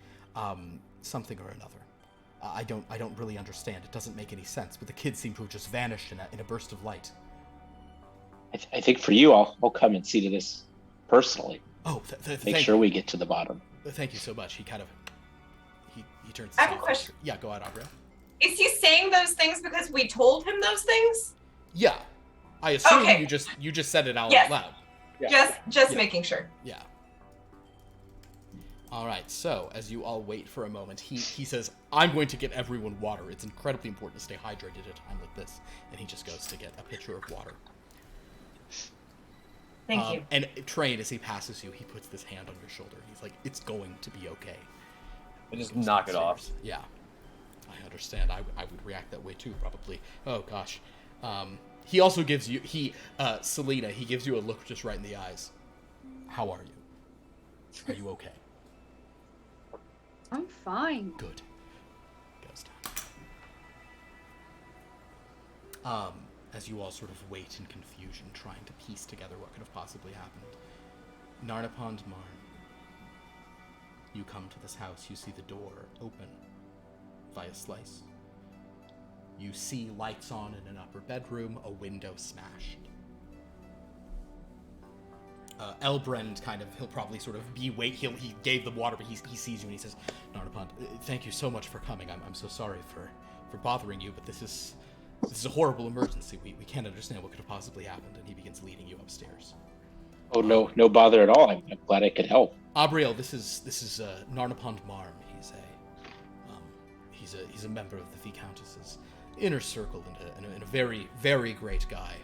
something or another. I don't really understand. It doesn't make any sense. But the kids seem to have just vanished in a burst of light. I think for you, I'll come and see to this personally. Oh, make sure we get to the bottom. Thank you so much. He kind of he turns. I have a question. Yeah, go ahead, Abra. Is he saying those things because we told him those things? Yeah, I assume Okay. you just said it out Yes. loud. Yeah. Just Yeah. making sure. Yeah. All right. So as you all wait for a moment, he says, "I'm going to get everyone water. It's incredibly important to stay hydrated at a time like this." And he just goes to get a pitcher of water. Thank you. And trained as he passes you, he puts this hand on your shoulder. He's like, "It's going to be okay." And just knock it off. Yeah, I understand. I would react that way too, probably. Oh gosh. He also gives you Selena. He gives you a look just right in the eyes. How are you? Are you okay? I'm fine. Good. Goes down. as you all sort of wait in confusion, trying to piece together what could have possibly happened. Narnipond, Marm. You come to this house, you see the door open via slice. You see lights on in an upper bedroom, a window smashed. Elbrand he'll probably sort of he gave them water, but he sees you and he says, Narnipond, thank you so much for coming. I'm so sorry for bothering you, but this is a horrible emergency. We can't understand what could have possibly happened, and he begins leading you upstairs. Oh, no bother at all. I'm glad I could help. Abriel, this is Narnipond Marm. He's a member of the Viscountess's inner circle and a very, very great guy.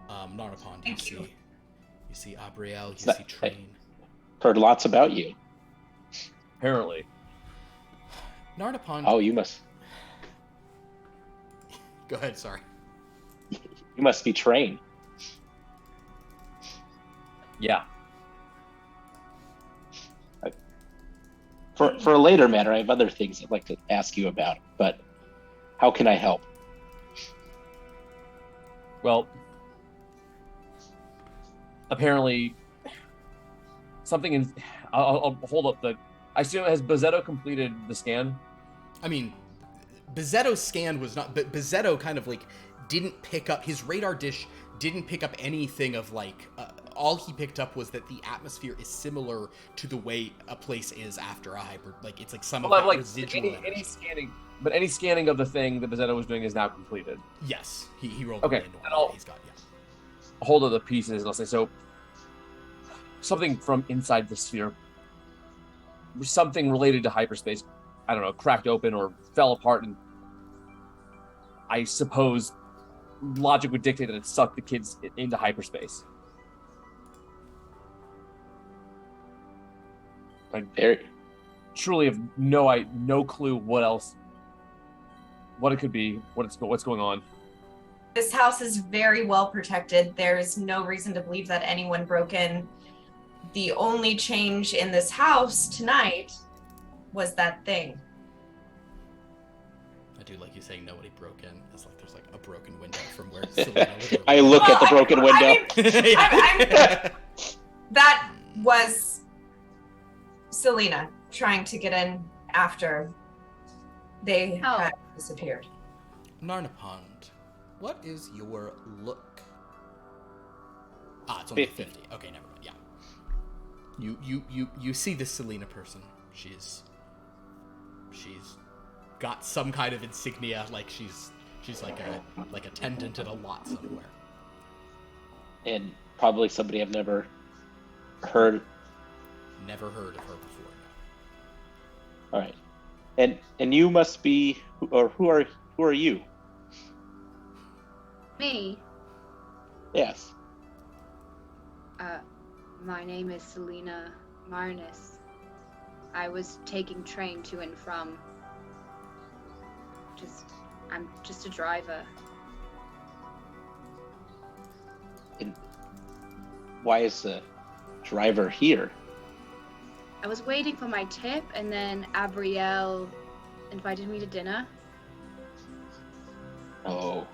Narnipond, you see Abriel, you see Train. Heard lots about you. Apparently. Narnipond. Oh, you must. Go ahead, sorry. You must be Train. Yeah. For a later matter, I have other things I'd like to ask you about, but how can I help? Well, apparently, something in. I'll hold up the. I assume, has Bizzetto completed the scan? I mean, Bizzetto's scan was not. But Bizzetto didn't pick up. His radar dish didn't pick up anything of all he picked up was that the atmosphere is similar to the way a place is after a hyper. It's some of that residual. Any scanning of the thing that Bizzetto was doing is now completed. Yes, he rolled. Okay, he's got hold of the pieces and I'll say so. Something from inside the sphere, something related to hyperspace. I don't know, cracked open or fell apart, and I suppose logic would dictate that it sucked the kids into hyperspace. I truly have no clue what it could be, what's going on. This house is very well protected. There's no reason to believe that anyone broke in. The only change in this house tonight was that thing. I do like you saying nobody broke in. It's there's a broken window from where Selena I look at the broken window. That was Selena trying to get in after they had disappeared. Narnipond, what is your look? It's only 50. Okay, never mind. Yeah. You see this Selena person. She's got some kind of insignia, she's like a attendant at a lot somewhere. And probably somebody I've never heard. Never heard of her before. No. All right, and you must be, who are you? Me? Yes. My name is Selena Marnus. I was taking train to and from. I'm just a driver. And why is the driver here? I was waiting for my tip, and then Abriel invited me to dinner. Oh.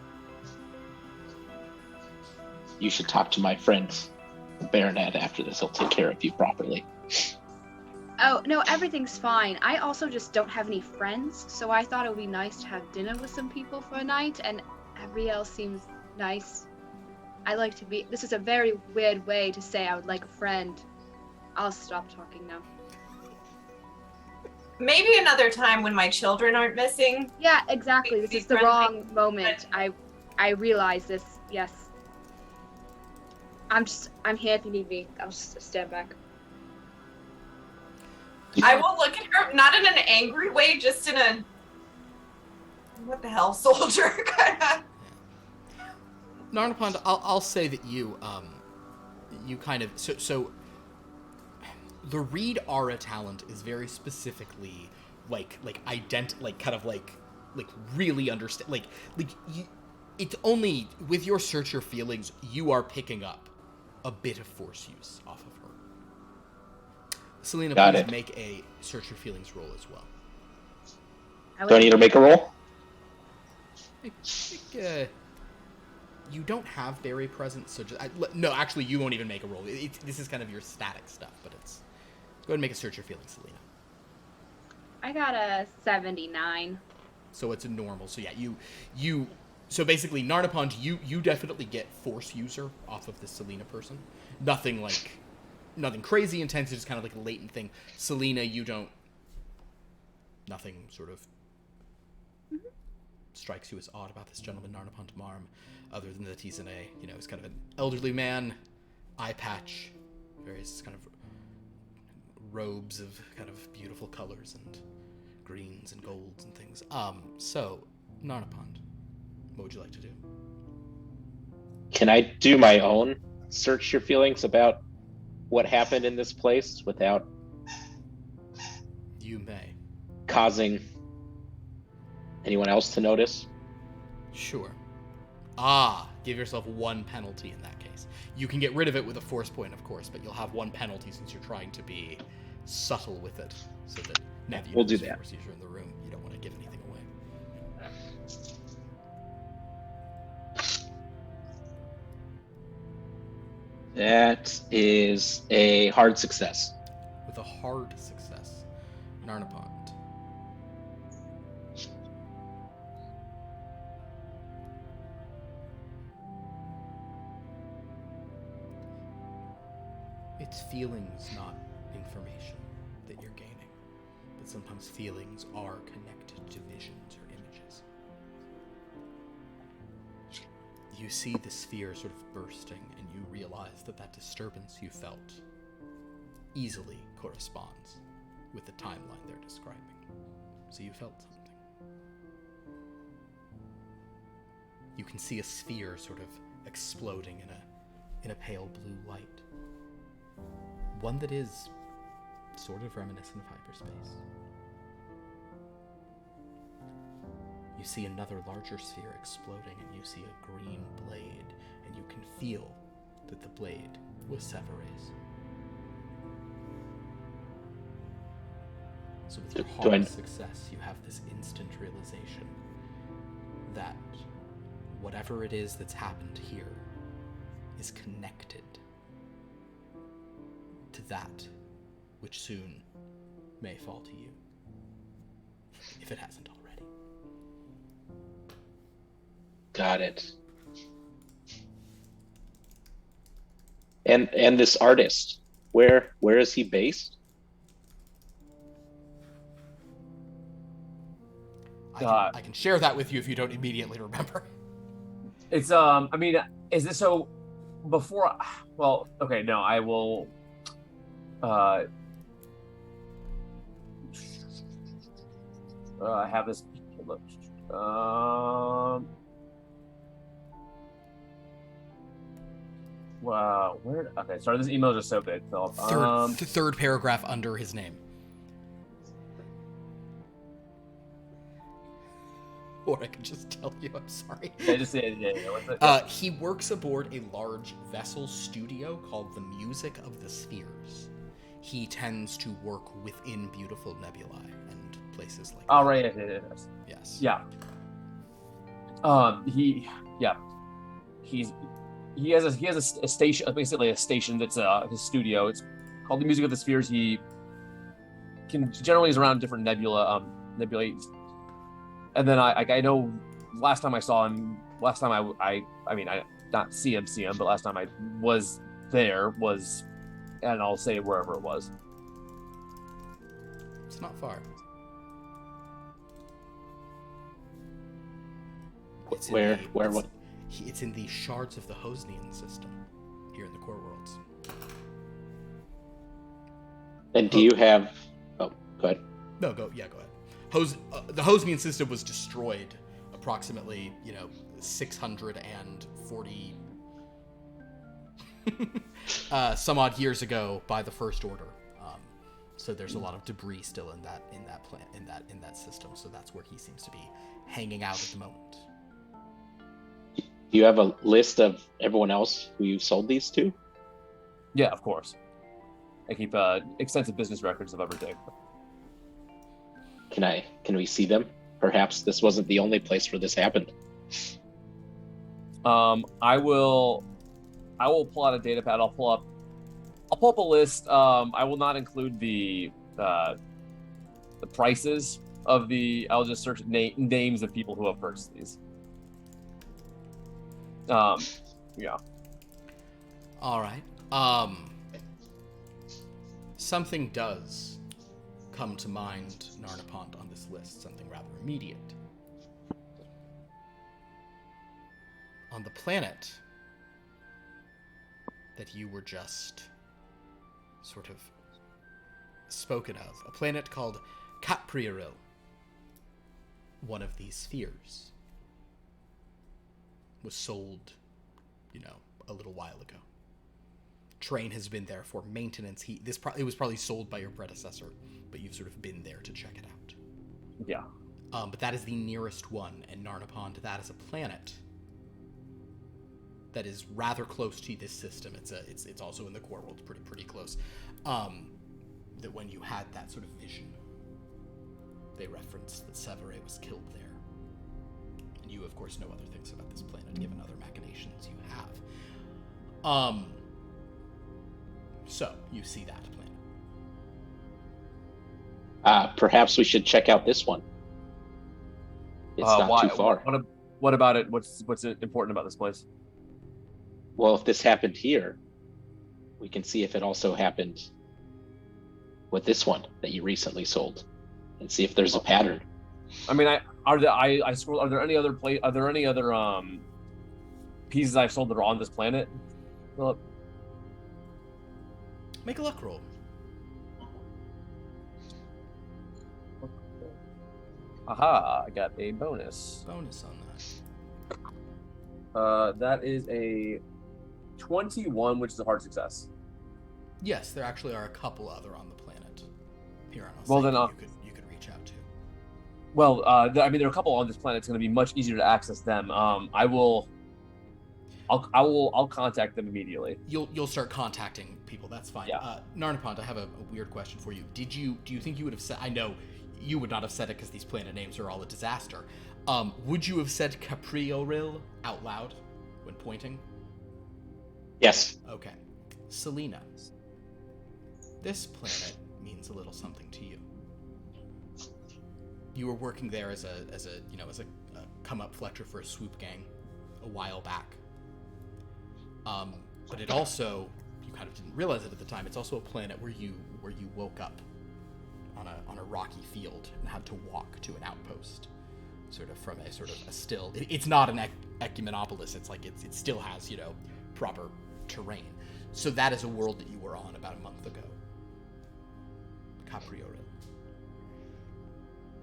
You should talk to my friends, the Baronet, after this. He'll take care of you properly. Oh, no, everything's fine. I also just don't have any friends, so I thought it would be nice to have dinner with some people for a night, and Abriel seems nice. This is a very weird way to say I would like a friend. I'll stop talking now. Maybe another time when my children aren't missing. Yeah, exactly. This is the wrong moment. I realize this, yes. I'm here if you need me. I'll just stand back. I will look at her, not in an angry way, just in a what the hell, soldier kind of. Narnipond, I'll say that you kind of so the read aura talent is very specifically really understand it's only with your search your feelings you are picking up a bit of force use off of her. Selena, please make a search your feelings roll as well. Do I need to make a roll? You don't have berry presence, so no, actually, you won't even make a roll. This is kind of your static stuff, but it's... Go ahead and make a search your feelings, Selena. I got a 79. So it's a normal. So yeah, you. So basically, Narnipond, you definitely get force user off of the Selena person. Nothing crazy intense. It's just kind of like a latent thing. Selena, you don't. Nothing sort of strikes you as odd about this gentleman, Narnipond Marm, other than that he's he's kind of an elderly man, eye patch, various kind of robes of kind of beautiful colors and greens and golds and things. So, Narnipond, what would you like to do? Can I do my own search your feelings about what happened in this place without You may. causing anyone else to notice? Sure. Give yourself 1 penalty in that case. You can get rid of it with a force point, of course, but you'll have 1 penalty since you're trying to be subtle with it, so that Nev, We'll do that. Force user in the room. You don't want to give anything away. That is a hard success. With a hard success, Narnipond. It's feelings, not information, that you're gaining. But sometimes feelings are connected to visions or images. You see the sphere sort of bursting, and you realize that disturbance you felt easily corresponds with the timeline they're describing. So you felt something. You can see a sphere sort of exploding in a pale blue light. One that is sort of reminiscent of hyperspace. You see another larger sphere exploding, and you see a green blade, and you can feel that the blade was Severe's. So with your hard success, you have this instant realization that whatever it is that's happened here is connected to that which soon may fall to you, if it hasn't already. Got it. And this artist, where is he based? I can share that with you if you don't immediately remember. It's I mean, is this so before? Well, okay, no, I will. I have this. Wow, where? Okay, sorry, this email is just so big, Philip. Third paragraph under his name. Or I could just tell you, I'm sorry. Yeah, just say it. He works aboard a large vessel studio called the Music of the Spheres. He tends to work within beautiful nebulae and places like that. Oh, right, Yes. Yeah. He has a station, basically a station that's his studio. It's called the Music of the Spheres. He generally is around different nebulae. And then I know last time I saw him, I mean, I not see him, but last time I was there was, and I'll say wherever it was. It's not far. Where? It's in the shards of the Hosnian system here in the core worlds. And do you have? Oh, go ahead. No, go ahead. The Hosnian system was destroyed approximately, 640 some odd years ago by the First Order. So there's a lot of debris still in that system. So that's where he seems to be hanging out at the moment. Do you have a list of everyone else who you've sold these to? Yeah, of course. I keep extensive business records of everything. Can we see them? Perhaps this wasn't the only place where this happened. I will pull out a data pad. I'll pull up a list. I will not include the prices of the. I'll just search names of people who have purchased these. Yeah. All right. Something does come to mind, Narnipond, on this list. Something rather immediate. On the planet that you were just sort of spoken of, a planet called Caprioril, one of these spheres, was sold, a little while ago. Train has been there for maintenance. It was probably sold by your predecessor, but you've sort of been there to check it out. Yeah. But that is the nearest one, and Narnipond, that is a planet that is rather close to this system. It's also in the core world, pretty close. That when you had that sort of vision, they referenced that Severay was killed there. And you, of course, know other things about this planet, given other machinations you have. So, you see that planet. Perhaps we should check out this one. It's not too far. What about it? What's important about this place? Well, if this happened here, we can see if it also happened with this one that you recently sold, and see if there's a pattern. I mean, are there any other pieces I've sold that are on this planet, Philip? Make a luck roll. Aha, I got a bonus. Bonus on that. That is a 21, which is a hard success. Yes, there actually are a couple other on the planet here on Well, then, you could reach out to. Well, there are a couple on this planet. It's going to be much easier to access them. I'll contact them immediately. You'll start contacting people. That's fine. Yeah. Narnipond, I have a weird question for you. Do you think you would have said? I know you would not have said it because these planet names are all a disaster. Would you have said Caprioril out loud when pointing? Yes. Okay. Selena, this planet means a little something to you. You were working there as a come up fletcher for a swoop gang a while back. But it also, you kind of didn't realize it at the time, it's also a planet where you woke up on a rocky field and had to walk to an outpost, sort of from a still. It's not an ecumenopolis. It's like it still has proper terrain. So that is a world that you were on about a month ago. Caprioril.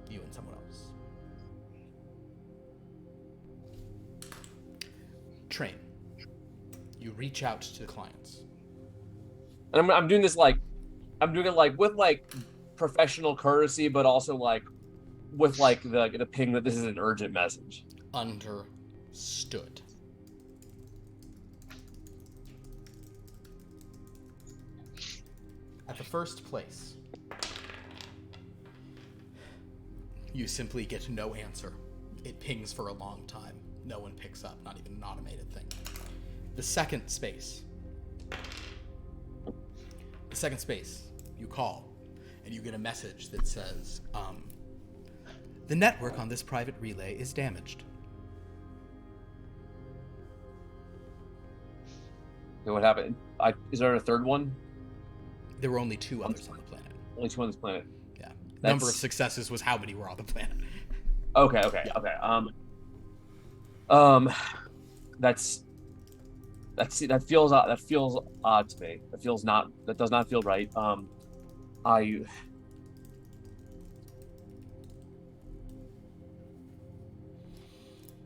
You and someone else. Train. You reach out to the clients. And I'm doing this with professional courtesy, but also with the ping that this is an urgent message. Understood. At the first place, you simply get no answer. It pings for a long time. No one picks up, not even an automated thing. The second space, you call, and you get a message that says, the network on this private relay is damaged. Okay, what happened? Is there a third one? There were only two others on the planet. Only two on this planet. Yeah. Number of successes was how many were on the planet. Okay. That feels odd to me. That does not feel right.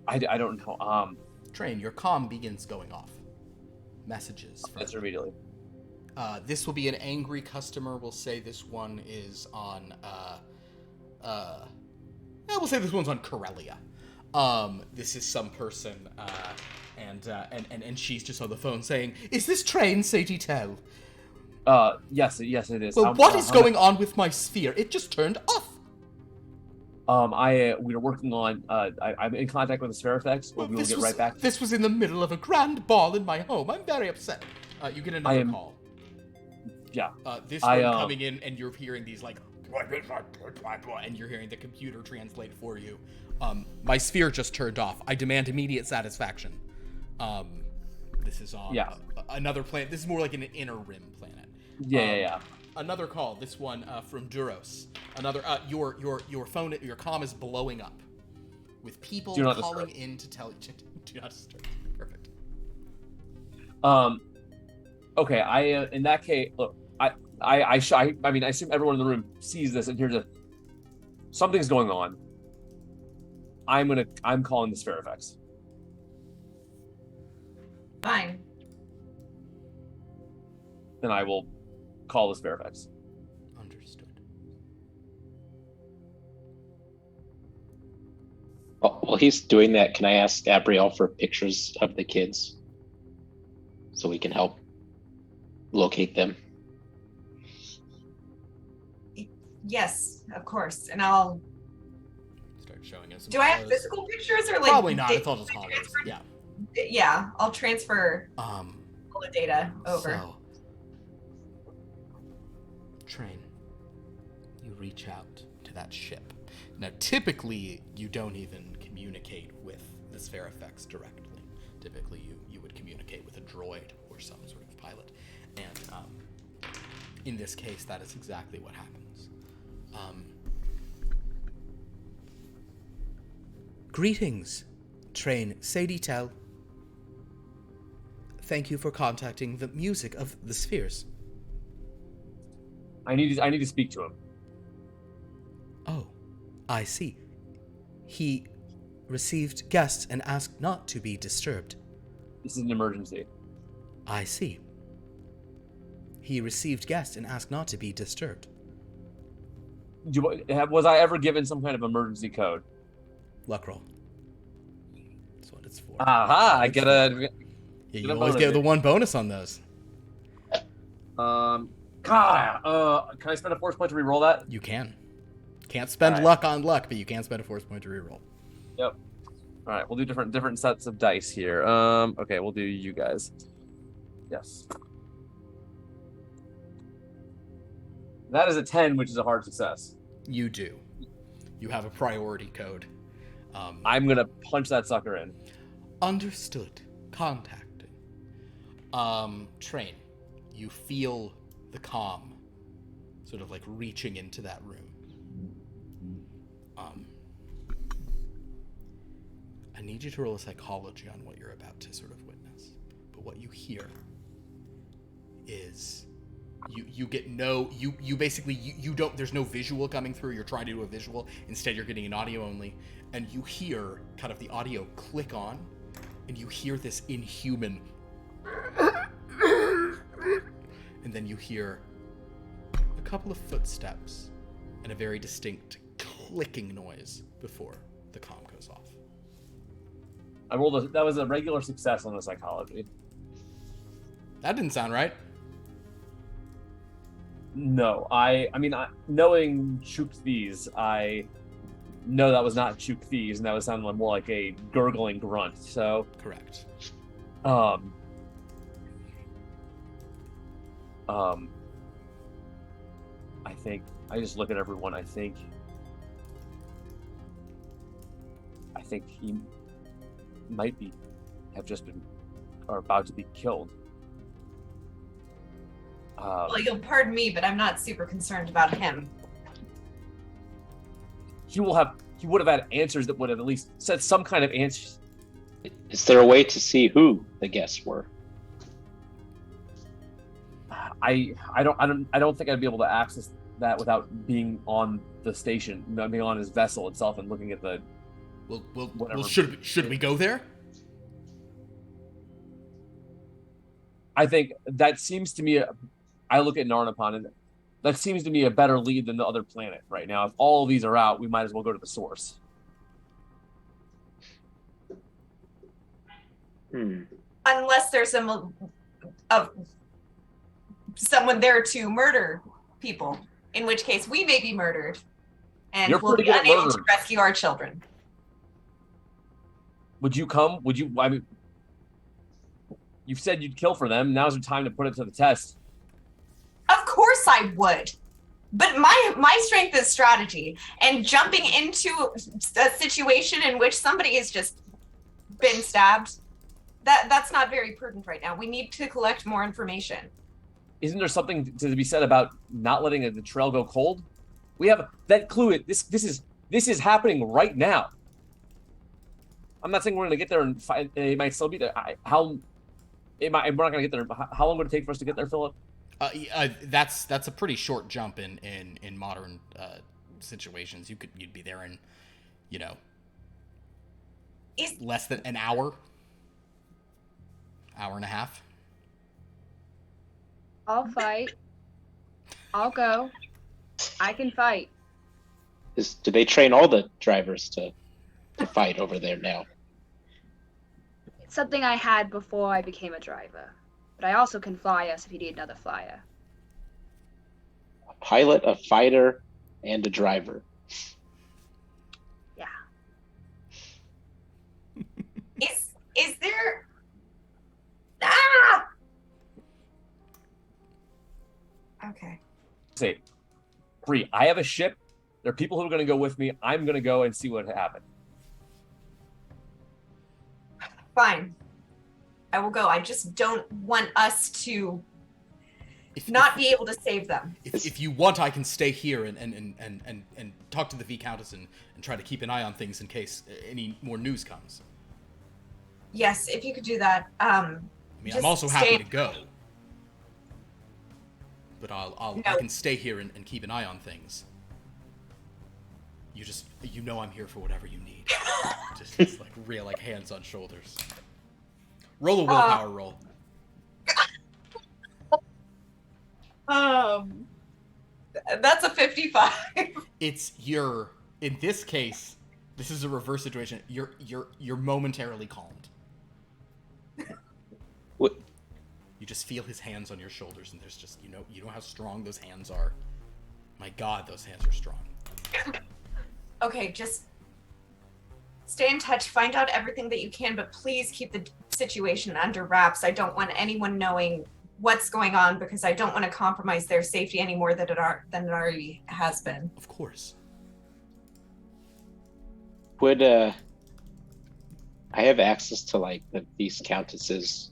I don't know. Train, your comm begins going off. Messages. Answer immediately. This will be an angry customer. We'll say this one is on, we'll say this one's on Corellia. This is some person, and she's just on the phone saying, "Is this train Sadie Tell?" Yes, it is. Well, what is going on with my sphere? It just turned off. We are working on. I'm in contact with the Sphere Effects. We will get right back. This was in the middle of a grand ball in my home. I'm very upset. You get another call. Yeah. This one coming in, and you're hearing these like, and you're hearing the computer translate for you. My sphere just turned off. I demand immediate satisfaction. This is on another planet. This is more like an inner rim planet. Yeah. Another call. This one from Duros. Another. Your phone, your comm is blowing up with people calling in to tell you. Do not disturb. Perfect. Okay. In that case, look. I assume everyone in the room sees this and hears something's going on. I'm calling the Sphere Effects. Fine. Then I will call the Sphere Effects. Understood. Oh, while he's doing that, can I ask Abriel for pictures of the kids so we can help locate them? Yes, of course. And I'll start showing us. Do I have physical pictures or like? Probably not. It's all just hollows. Yeah. Yeah, I'll transfer all the data over. So, Train, you reach out to that ship. Now, typically, you don't even communicate with the Sphere Effects directly. Typically, you would communicate with a droid or some sort of pilot. And in this case, that is exactly what happens. Greetings, Train Sadie Tell. Thank you for contacting the music of the spheres. I need to speak to him. Oh, I see. He received guests and asked not to be disturbed. This is an emergency. I see. He received guests and asked not to be disturbed. Was I ever given some kind of emergency code? Luck roll. That's what it's for. Aha! I get a. Yeah, you always get the one bonus on those. God. Can I spend a force point to reroll that? You can. Can't spend luck on luck, but you can spend a force point to reroll. Yep. All right, we'll do different sets of dice here. Okay, we'll do you guys. Yes. That is a 10, which is a hard success. You do. You have a priority code. I'm gonna punch that sucker in. Understood. Contacting. Train. You feel the comm sort of like reaching into that room. I need you to roll a psychology on what you're about to sort of witness. But what you hear is you get no you basically you don't, there's no visual coming through. You're trying to do a visual, instead you're getting an audio only, and you hear kind of the audio click on, and you hear this inhuman and then you hear a couple of footsteps and a very distinct clicking noise before the comm goes off. I rolled that was a regular success on the psychology. That didn't sound right. No, I mean, knowing Chook Fees, I know that was not Chook Fees, and that was sounding more like a gurgling grunt. So correct. I think I just look at everyone. I think he might have just been or about to be killed. Well, you'll pardon me, but I'm not super concerned about him. He would have had answers that would have at least said some kind of answers. Is there a way to see who the guests were? I don't think I'd be able to access that without being on the station, being on his vessel itself and looking at the. Well, should we go there? I think that seems to me. I look at Narnipond, and that seems to me a better lead than the other planet right now. If all of these are out, we might as well go to the source. Unless there's someone there to murder people, in which case we may be murdered, and You're we'll pretty be good at unable to murdering. rescue our children. Would you come? Would you? I mean, you've said you'd kill for them. Now's the time to put it to the test. Of course I would. But my strength is strategy, and jumping into a situation in which somebody has just been stabbed, that's not very prudent right now. We need to collect more information. Isn't there something to be said about not letting the trail go cold? We have that clue. This is happening right now. I'm not saying we're gonna get there and find, it might still be there. We're not gonna get there. How long would it take for us to get there, Philip? That's a pretty short jump in modern situations. You'd be there in, less than an hour and a half. I'll fight. I'll go. I can fight. Do they train all the drivers to fight over there now? It's something I had before I became a driver. But I also can fly us if you need another flyer. A pilot, a fighter, and a driver. Yeah. Is there... Ah! Okay. Say, Bree, I have a ship. There are people who are going to go with me. I'm going to go and see what happened. Fine. I will go. I just don't want us to not be able to save them. If you want, I can stay here and talk to the Viscountess and try to keep an eye on things in case any more news comes. Yes, if you could do that. I'm also happy to go. But I can stay here and keep an eye on things. I'm here for whatever you need. just like real hands on shoulders. Roll a willpower roll. That's a 55. In this case, this is a reverse situation. You're momentarily calmed. What? You just feel his hands on your shoulders, and there's just you know how strong those hands are. My God, those hands are strong. Okay, just stay in touch, find out everything that you can, but please keep the situation under wraps. I don't want anyone knowing what's going on because I don't want to compromise their safety any more than it already has been. Of course. Would I have access to the Viscountess's,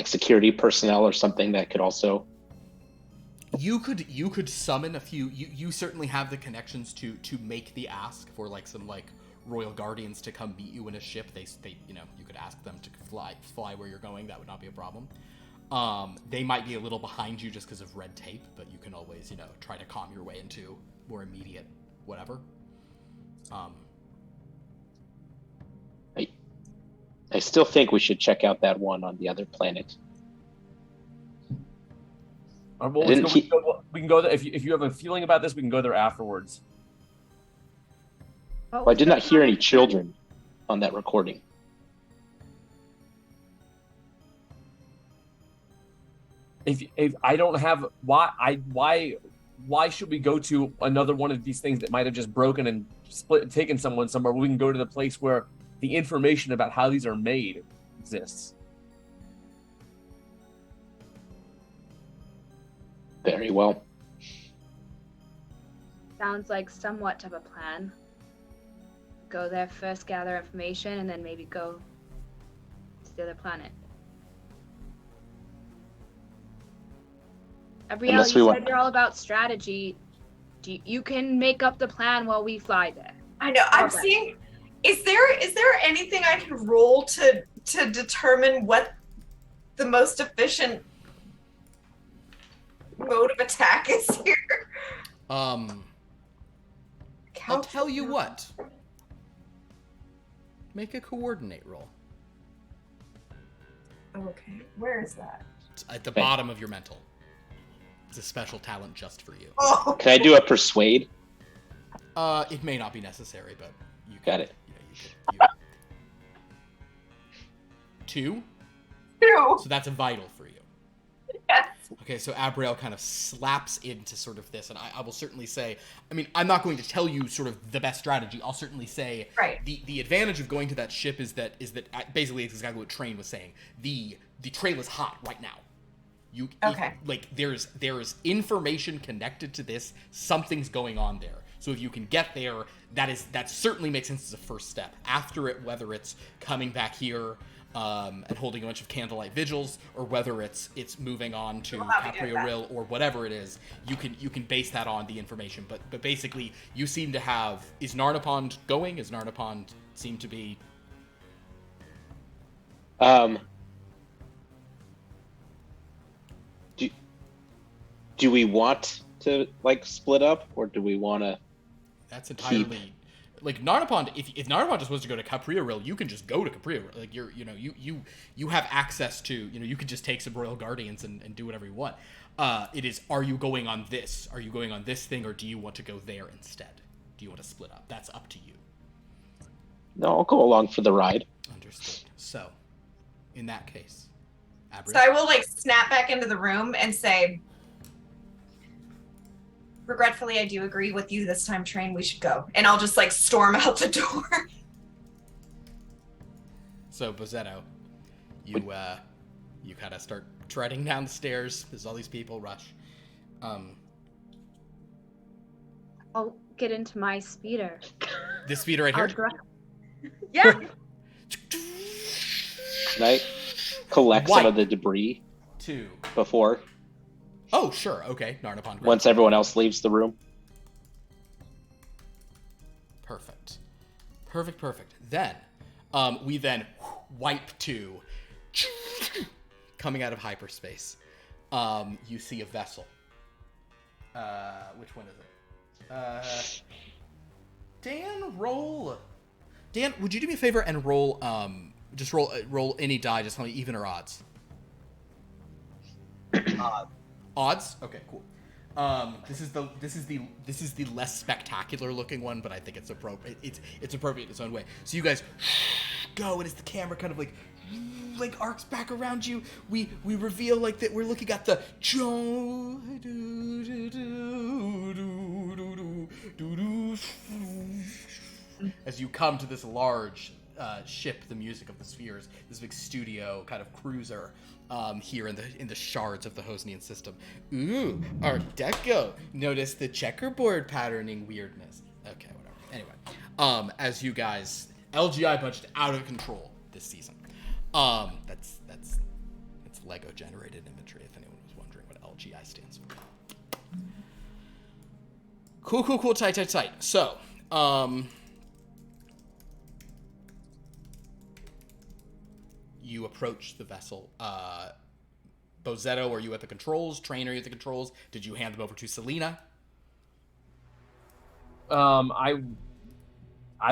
security personnel or something that could also? You could summon a few. You certainly have the connections to make the ask for some royal guardians to come meet you in a ship. They you could ask them to fly where you're going. That would not be a problem. They might be a little behind you just because of red tape, but you can always try to calm your way into more immediate whatever. I still think we should check out that one on the other planet. Well, we can go there. If you have a feeling about this, we can go there afterwards. Well, I did not hear any children on that recording. If I don't have why should we go to another one of these things that might have just broken and taken someone somewhere? We can go to the place where the information about how these are made exists. Very well. Sounds like somewhat of a plan. Go there first, gather information, and then maybe go to the other planet. Abrielle, you said you're all about strategy. You can make up the plan while we fly there. I know. I'm seeing. Is there anything I can roll to determine what the most efficient mode of attack is here? I'll tell you what. Make a coordinate roll. Okay, where is that? It's at the bottom of your mental. It's a special talent just for you. Oh. Can I do a persuade? It may not be necessary, but you can. Got it. You could. 2? 2. So that's a vital for you. Yes. Okay, so Abriel kind of slaps into sort of this, and I will certainly say, I mean, I'm not going to tell you sort of the best strategy. I'll certainly say Right. the advantage of going to that ship is that basically it's exactly what Train was saying. The trail is hot right now. Okay. Like there's information connected to this. Something's going on there. So if you can get there, that certainly makes sense as a first step. After it, whether it's coming back here and holding a bunch of candlelight vigils, or whether it's moving on to Caprioril or whatever it is, you can base that on the information. But basically, you seem to have, is Narnipond going? Is Narnipond seem to be? Do we want to like split up, or do we want to? That's entirely like Narnipond. If Narnipond is supposed to go to Caprioril, you can just go to Caprioril. Like you have access to, you can just take some Royal Guardians and do whatever you want. It is, are you going on this? Are you going on this thing, or do you want to go there instead? Do you want to split up? That's up to you. No, I'll go along for the ride. Understood. So, in that case, Abriel. So I will like snap back into the room and say, regretfully, I do agree with you this time, Train. We should go. And I'll just like storm out the door. So, Bozzetto, you kind of start treading down the stairs. There's all these people rush. I'll get into my speeder. This speeder right here? Yeah. Can I collect some of the debris before? Oh, sure. Okay. Narnipond. Once everyone else leaves the room. Perfect. Then, we then wipe to coming out of hyperspace. You see a vessel. Which one is it? Dan, would you do me a favor and roll? Just roll any die. Just tell me even or odds. Odds? Okay, cool. This is the less spectacular looking one, but I think it's appropriate. It's appropriate in its own way. So you guys go, and as the camera kind of like arcs back around you, we reveal like that we're looking at the as you come to this large ship, the music of the spheres, this big studio kind of cruiser here in the shards of the Hosnian system. Ooh, Art Deco. Notice the checkerboard patterning weirdness. Okay, whatever. Anyway, as you guys, LGI budget out of control this season. That's Lego generated imagery. If anyone was wondering what LGI stands for. Cool. Tight. So, you approach the vessel. Bozzetto, are you at the controls? Train, are you at the controls? Did you hand them over to Selena? I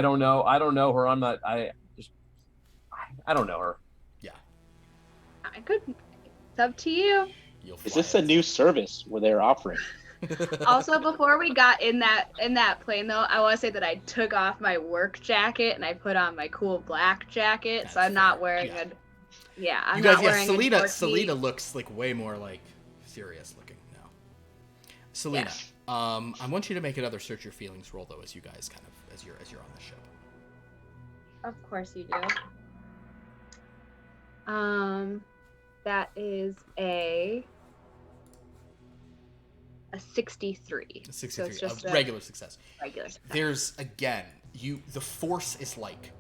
don't know. I don't know her. I don't know her. Yeah. I could. It's up to you. Is this a new service where they're offering? Also, before we got in that plane, though, I want to say that I took off my work jacket and I put on my cool black jacket. That's so I'm not fair. wearing Yeah. I'm You guys, not wearing Selena looks like way more like serious looking now. Selena, I want you to make another search your feelings roll though, as you guys kind of as you're on the ship. Of course you do. That is a 63. 63, So it's just a regular success. Regular success. There's again, the force is like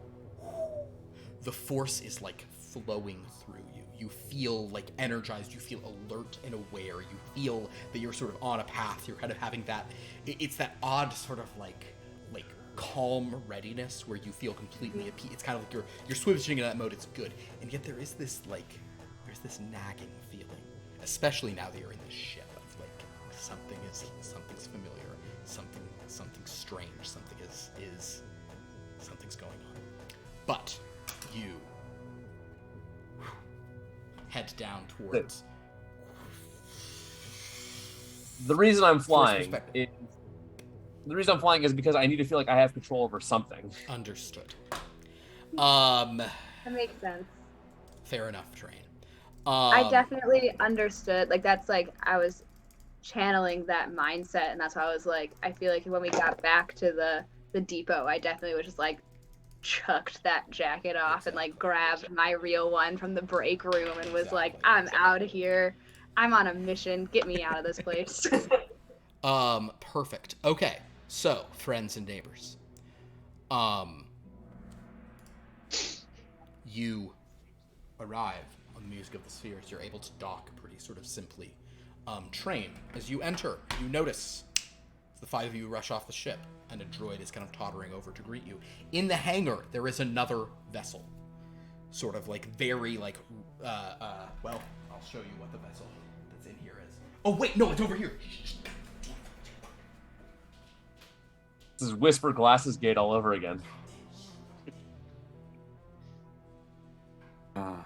flowing through you. You feel like energized, you feel alert and aware, you feel that you're sort of on a path, you're kind of having that, it's that odd sort of like calm readiness where you feel completely at peace. It's kind of like you're switching into that mode, it's good. And yet there's this nagging feeling, especially now that you're in this ship, of like something's familiar, something's strange, something's going on. But you head down towards. The reason I'm flying is because I need to feel like I have control over something. Understood. That makes sense. Fair enough, Train. I definitely understood. Like, that's like, I was channeling that mindset, and that's why I was like, I feel like when we got back to the depot, I definitely was just like, chucked that jacket off and like grabbed my real one from the break room and was like, I'm out of here. I'm on a mission. Get me out of this place. Perfect. Okay. So, friends and neighbors. You arrive on the Music of the Spheres. You're able to dock pretty sort of simply. Train. As you enter, you notice the five of you rush off the ship, and a droid is kind of tottering over to greet you. In the hangar, there is another vessel. Sort of like very like, well, I'll show you what the vessel that's in here is. Oh, wait, no, it's over here. This is Whisper Glasses Gate all over again. I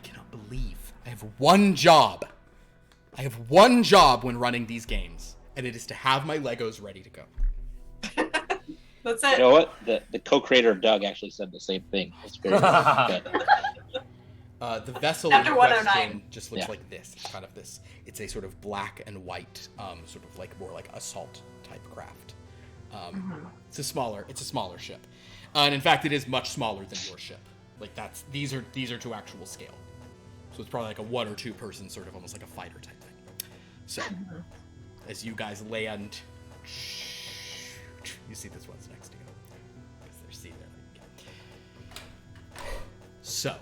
cannot believe I have one job. I have one job when running these games, and it is to have my Legos ready to go. That's it. You know what? The co-creator of Doug actually said the same thing. It's very good. The vessel After in 109. question just looks like this. It's kind of this. It's a sort of black and white, sort of like more like assault type craft. It's a smaller ship, and in fact, it is much smaller than your ship. Like these are to actual scale. So it's probably like a 1 or 2 person, sort of almost like a fighter type thing. So as you guys land, you see this one's next to you because they're seated there. So.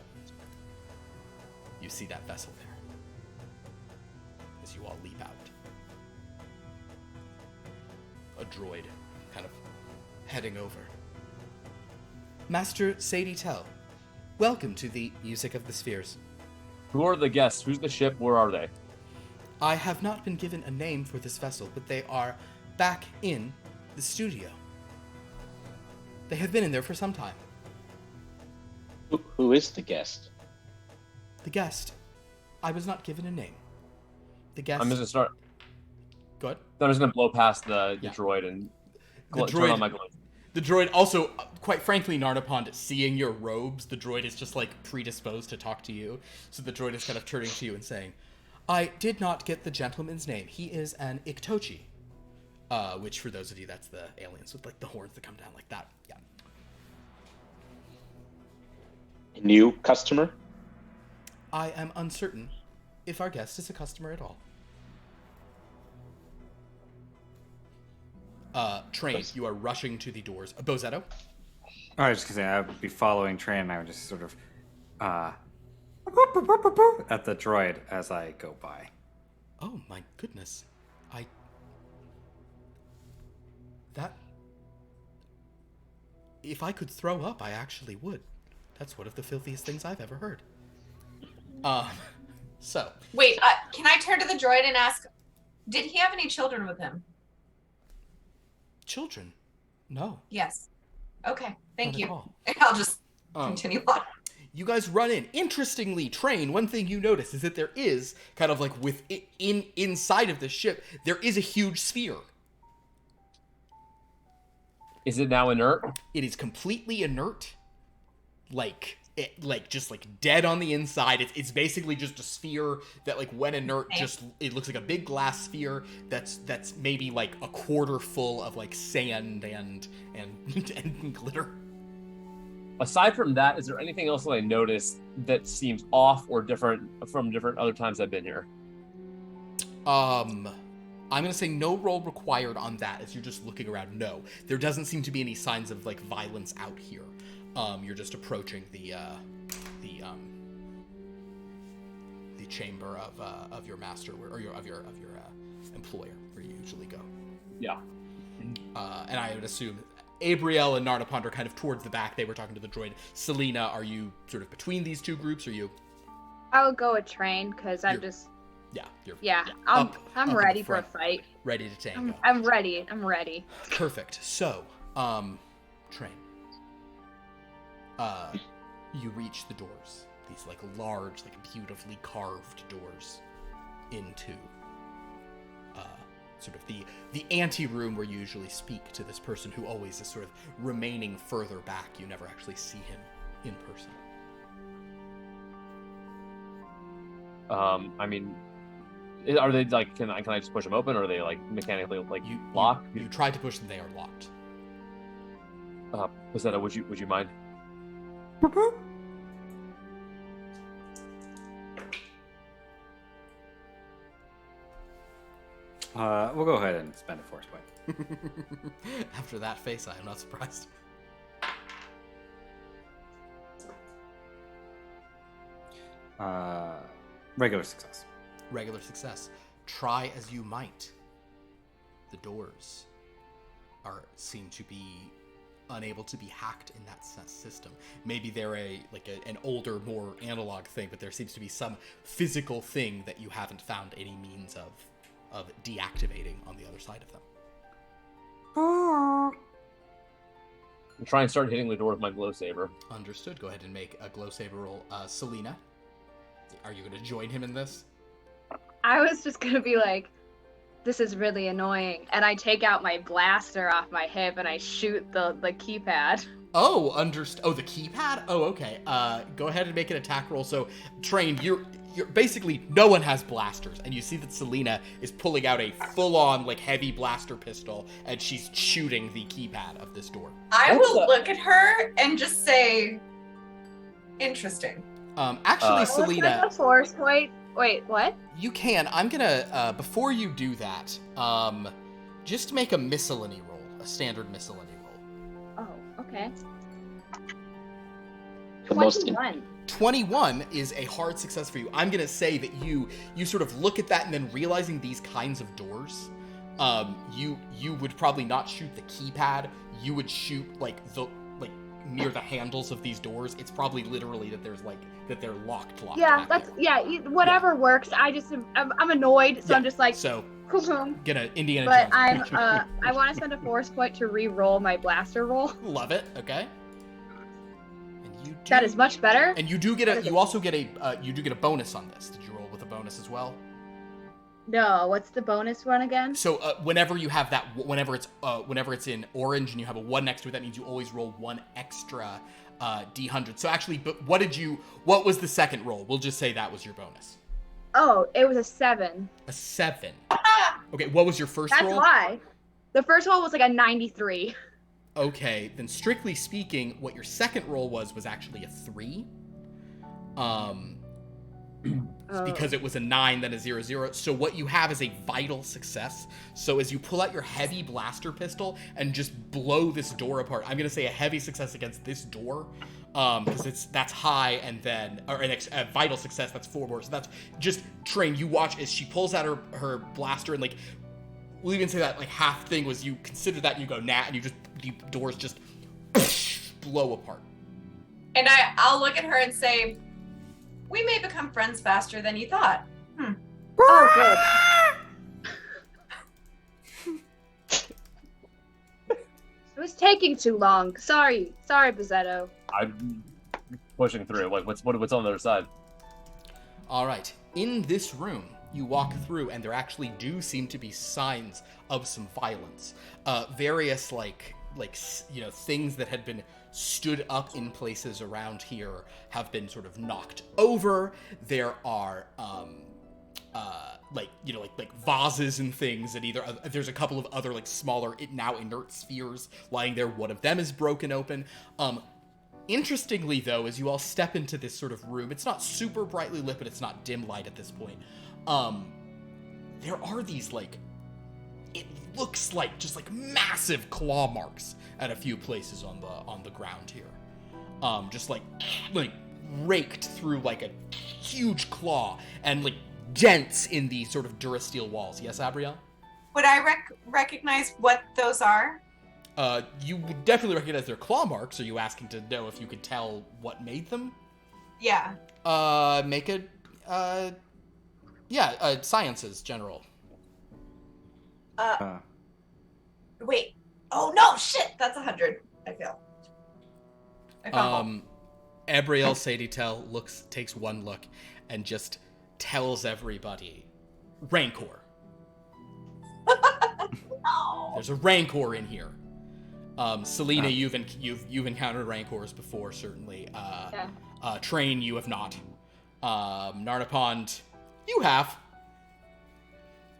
You see that vessel there as you all leap out. A droid kind of heading over. Master Sadie Tell, welcome to the Music of the Spheres. Who are the guests? Who's the ship? Where are they? I have not been given a name for this vessel, but they are back in the studio. They have been in there for some time. Who is the guest? The guest. I was not given a name. The guest. I'm just gonna start. Go ahead. I'm just gonna blow past the Yeah. droid and The turn on droid- my glow. The droid also, quite frankly, Narnipond, seeing your robes, the droid is just like predisposed to talk to you. So the droid is kind of turning to you and saying, I did not get the gentleman's name. He is an Iktochi. Which for those of you, that's the aliens with like the horns that come down like that. Yeah. A new customer? I am uncertain if our guest is a customer at all. Train, you are rushing to the doors. Bozetto? I was just gonna say I would be following Train, and I would just sort of at the droid as I go by. Oh my goodness. If I could throw up, I actually would. That's one of the filthiest things I've ever heard. So. Wait, can I turn to the droid and ask, did he have any children with him? Children? No. Yes. Okay, thank Not you. at all. I'll just continue on. You guys run in. Interestingly, Train, one thing you notice is that there is kind of like inside of the ship, there is a huge sphere. Is it now inert? It is completely inert, just dead on the inside. It's basically just a sphere that, like, when inert, it looks like a big glass sphere that's maybe like a quarter full of like sand and glitter. Aside from that, is there anything else that I noticed that seems off or different from different other times I've been here? I'm gonna say no roll required on that as you're just looking around. No, there doesn't seem to be any signs of like violence out here. You're just approaching the chamber of your master or of your employer where you usually go. Yeah. And I would assume Abriel and Narnipond are kind of towards the back. They were talking to the droid. Selena, are you sort of between these two groups? Or you? I would go with Train because I'm just. Yeah, I'm ready for a fight. Ready to tango. I'm ready. Perfect. So, Train. You reach the doors. These like large, like beautifully carved doors into sort of the ante-room where you usually speak to this person who always is sort of remaining further back. You never actually see him in person. I mean, are they like? Can I just push them open, or are they like mechanically like locked? You tried to push them; they are locked. Pacetta, would you mind? We'll go ahead and spend a force point. After that face, I am not surprised. Regular success. Regular success. Try as you might. The doors seem to be unable to be hacked in that system. Maybe they're an older, more analog thing, but there seems to be some physical thing that you haven't found any means of deactivating on the other side of them. I'll try and start hitting the door with my glow saber. Understood. Go ahead and make a glow saber roll. Selena, are you going to join him in this? I was just gonna be like, this is really annoying, and I take out my blaster off my hip and I shoot the keypad. Oh, Oh, the keypad? Oh, okay. Go ahead and make an attack roll. So, Train, you're basically, no one has blasters, and you see that Selena is pulling out a full-on, heavy blaster pistol, and she's shooting the keypad of this door. I will look at her and just say, interesting. Actually, Selena... What's the force point? Wait, what? You can. I'm gonna, before you do that, just make a miscellany roll, a standard miscellany roll. Oh, okay. 21. 21 is a hard success for you. I'm gonna say that you sort of look at that and then realizing these kinds of doors, you would probably not shoot the keypad. You would shoot near the handles of these doors. It's probably literally that they're locked. Yeah, whatever works. I'm annoyed, so yeah. I'm just like, so cool. get an Indiana But Jones. I want to spend a force point to re-roll my blaster roll. Love it. Okay. And you That is much better. And you do get you also get a bonus on this. Did you roll with a bonus as well? No, what's the bonus one again? So whenever you have that, whenever it's in orange and you have a 1 next to it, that means you always roll 1 extra D100. So actually, but what was the second roll? We'll just say that was your bonus. Oh, it was a 7. A 7. Okay, what was your first roll? That's why. The first roll was a 93. Okay, then strictly speaking, what your second roll was actually a 3. Because it was a 9, then a 0. So what you have is a vital success. So as you pull out your heavy blaster pistol and just blow this door apart, I'm gonna say a heavy success against this door, because that's high, and then a vital success, that's 4 more. So that's just Train. You watch as she pulls out her blaster, and we'll even say that half thing was you consider that, and you go nah, and the doors just blow apart. And I'll look at her and say, we may become friends faster than you thought. Oh, good. It was taking too long. Sorry, Bizzetto. I'm pushing through. What's on the other side? All right. In this room, you walk through, and there actually do seem to be signs of some violence. Various things that had been stood up in places around here have been sort of knocked over. There are vases and things, and there's a couple of other smaller now inert spheres lying there. One of them is broken open. Interestingly, though, as you all step into this sort of room, it's not super brightly lit, but it's not dim light at this point. There are these it looks like just massive claw marks at a few places on the ground here. Just raked through a huge claw, and dents in the sort of durasteel walls. Yes, Abrielle? Would I recognize what those are? You would definitely recognize their claw marks. Are you asking to know if you could tell what made them? Yeah. Make a sciences general. Wait. Oh no! Shit! That's 100. I fail. I fumble. Abrielle Sadietel takes one look, and just tells everybody, Rancor. No. There's a rancor in here. Selena, Oh. you've encountered rancors before, certainly. Yeah. Train, you have not. Narnipond, you have.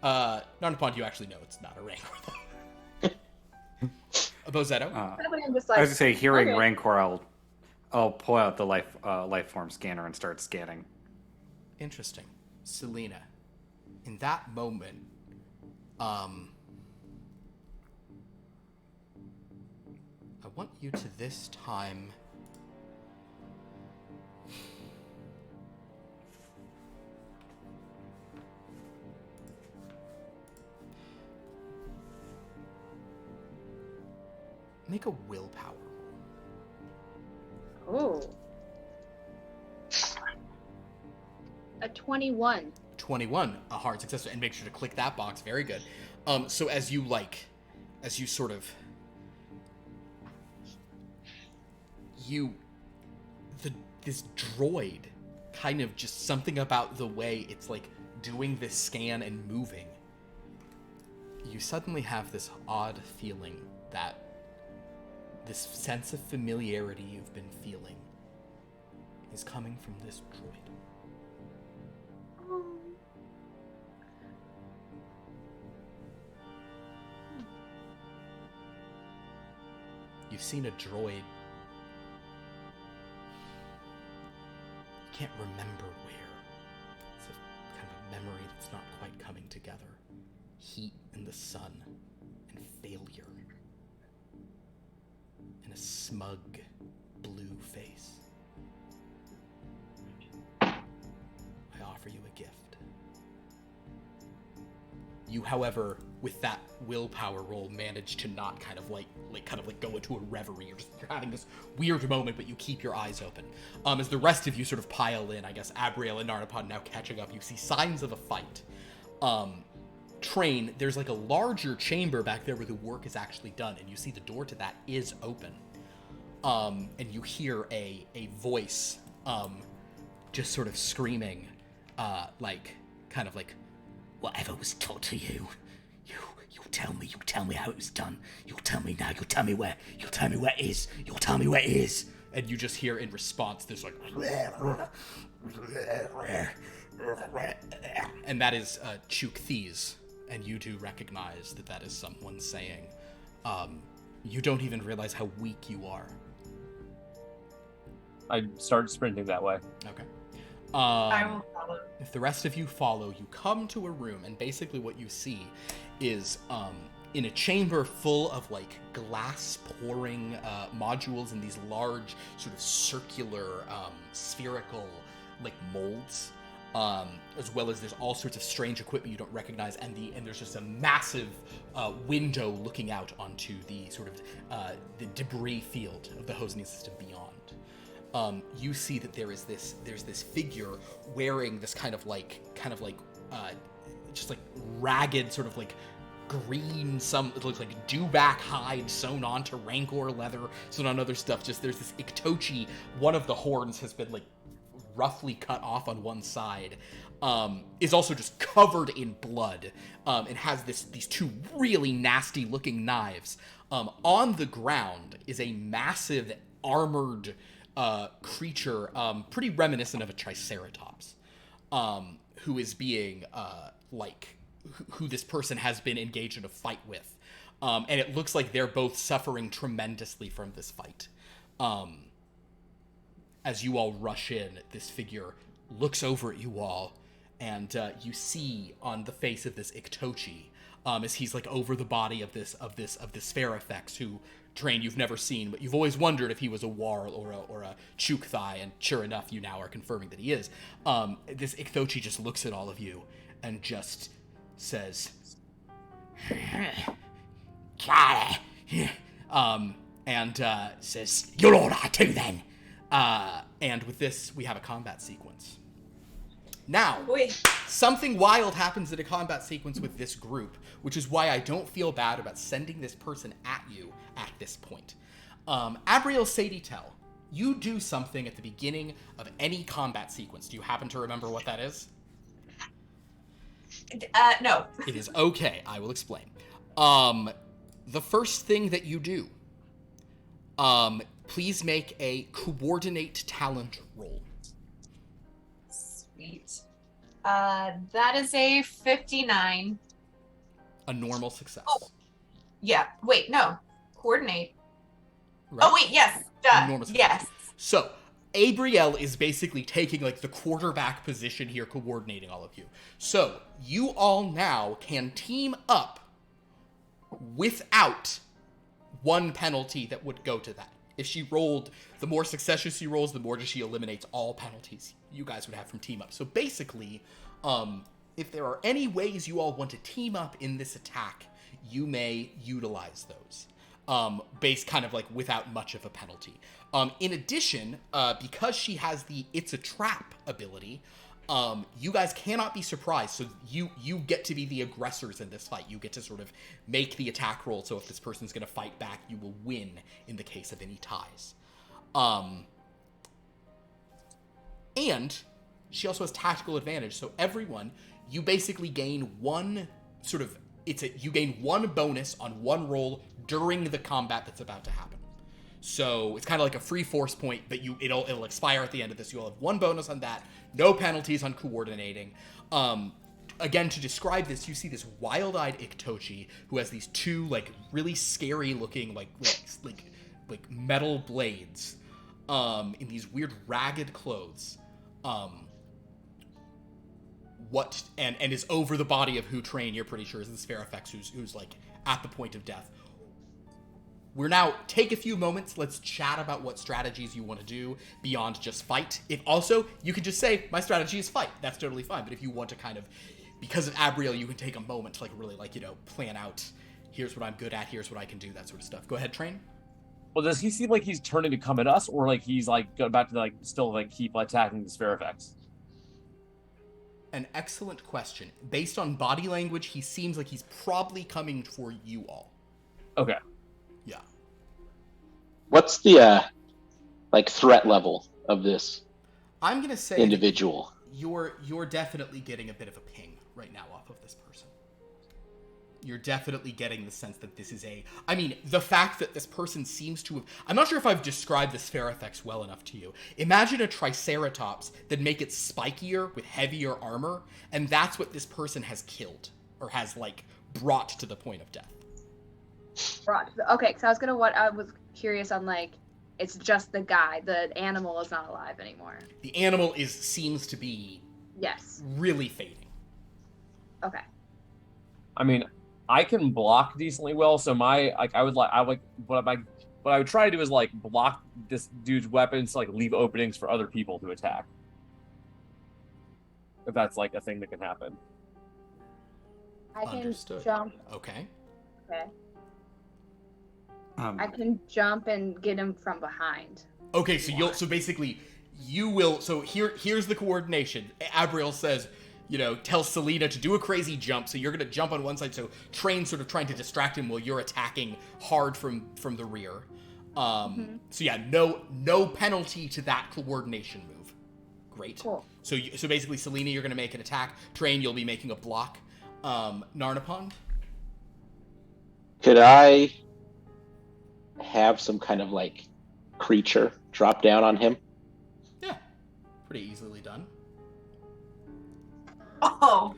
Narnipond, you actually know it's not a rancor, though. Bozetto? Probably I'm just I like, was gonna say, hearing okay. Rancor, I'll pull out the life form scanner and start scanning. Interesting. Selena, in that moment, I want you to this time make a willpower roll. Oh. A 21. 21, a hard success, and make sure to click that box. Very good. So as you sort of, this droid, kind of just something about the way it's like doing this scan and moving. You suddenly have this odd feeling that this sense of familiarity you've been feeling is coming from this droid. You've seen a droid. You can't remember where. It's a kind of a memory that's not quite coming together. Heat in the sun and failure. And a smug blue face. I offer you a gift. You, however, with that willpower roll, manage to not kind of like go into a reverie. You're having this weird moment, but you keep your eyes open. As the rest of you sort of pile in, I guess Abriel and Narnipond now catching up, you see signs of a fight. Train, there's like a larger chamber back there where the work is actually done, and you see the door to that is open. And you hear a voice, just sort of screaming, whatever was taught to you, you'll tell me how it was done. You'll tell me now. You'll tell me where it is. You'll tell me where it is. And you just hear in response this like, and that is Chuk Thies, and you do recognize that is someone saying, you don't even realize how weak you are. I start sprinting that way. Okay. I will follow. If the rest of you follow, you come to a room, and basically what you see is in a chamber full of like glass pouring modules in these large sort of circular spherical like molds, as well as there's all sorts of strange equipment you don't recognize, and there's just a massive window looking out onto the sort of the debris field of the Hosnian system beyond. You see that there's this figure wearing this kind of like just like ragged sort of like green, it looks like dewback hide sewn onto rancor leather, sewn on other stuff. Just there's this Iktochi, one of the horns has been like roughly cut off on one side, is also just covered in blood, and has these two really nasty looking knives. On the ground is a massive armored creature, pretty reminiscent of a triceratops, who is being who this person has been engaged in a fight with, and it looks like they're both suffering tremendously from this fight. As you all rush in, this figure looks over at you all, and you see on the face of this Iktochi, as he's like over the body of this Spherifex, who Train you've never seen, but you've always wondered if he was a Warl or a Chukthai, and sure enough, you now are confirming that he is. This Iktochi just looks at all of you and just says, and says, "You're all right too, then." And with this, we have a combat sequence. Now, something wild happens in a combat sequence with this group, which is why I don't feel bad about sending this person at you at this point. Abriel Sadietel, you do something at the beginning of any combat sequence. Do you happen to remember what that is? No. It is okay. I will explain. The first thing that you do, please make a coordinate talent roll. Sweet. That is a 59. A normal success. Oh. Yeah. Wait, no. Coordinate. Right? Oh, wait, yes. Duh. Normal success. Yes. So, Abrielle is basically taking, like, the quarterback position here, coordinating all of you. So, you all now can team up without one penalty that would go to that. If she rolled, the more successes she rolls, the more she eliminates all penalties you guys would have from team up. So basically, if there are any ways you all want to team up in this attack, you may utilize those. Based kind of like without much of a penalty. In addition, because she has the It's a Trap ability, you guys cannot be surprised, so you get to be the aggressors in this fight. You get to sort of make the attack roll, so if this person's going to fight back, you will win in the case of any ties. And she also has tactical advantage, so everyone, you basically gain one sort of, you gain one bonus on one roll during the combat that's about to happen. So it's kind of like a free force point, but it'll expire at the end of this. You'll have one bonus on that, no penalties on coordinating. Again, to describe this, you see this wild-eyed Iktochi who has these two like really scary-looking like metal blades in these weird ragged clothes. And is over the body of who Train, you're pretty sure, is the Spherifex who's like at the point of death. We're now, take a few moments, let's chat about what strategies you want to do beyond just fight. If also, you could just say, my strategy is fight. That's totally fine. But if you want to kind of, because of Abrielle, you can take a moment to like really like, plan out, here's what I'm good at, here's what I can do, that sort of stuff. Go ahead, Train. Well, does he seem like he's turning to come at us, or like he's like going back to like still like keep attacking the Spherifex? An excellent question. Based on body language, he seems like he's probably coming for you all. Okay. Yeah. What's the threat level of this I'm gonna say individual? You're definitely getting a bit of a ping right now off of this person. You're definitely getting the sense that this is the fact that this person seems to have, I'm not sure if I've described the Spherifex well enough to you. Imagine a Triceratops that make it spikier with heavier armor, and that's what this person has killed, or has, like, brought to the point of death. Okay, so I was curious on, like, it's just the guy, the animal is not alive anymore. The animal seems to be really fading. Okay. I mean, I can block decently well, so what I would try to do is like block this dude's weapons to like leave openings for other people to attack. If that's like a thing that can happen. I can Understood. jump. Okay. Okay. I can jump and get him from behind. Okay, so basically you will, so here's the coordination. Abrielle says, tell Selena to do a crazy jump, so you're going to jump on one side, so Train's sort of trying to distract him while you're attacking hard from the rear. So yeah, no penalty to that coordination move. Great. Cool. So basically, Selena, you're going to make an attack. Train, you'll be making a block. Narnipond? Could I have some kind of like creature drop down on him? Yeah, pretty easily done. Oh.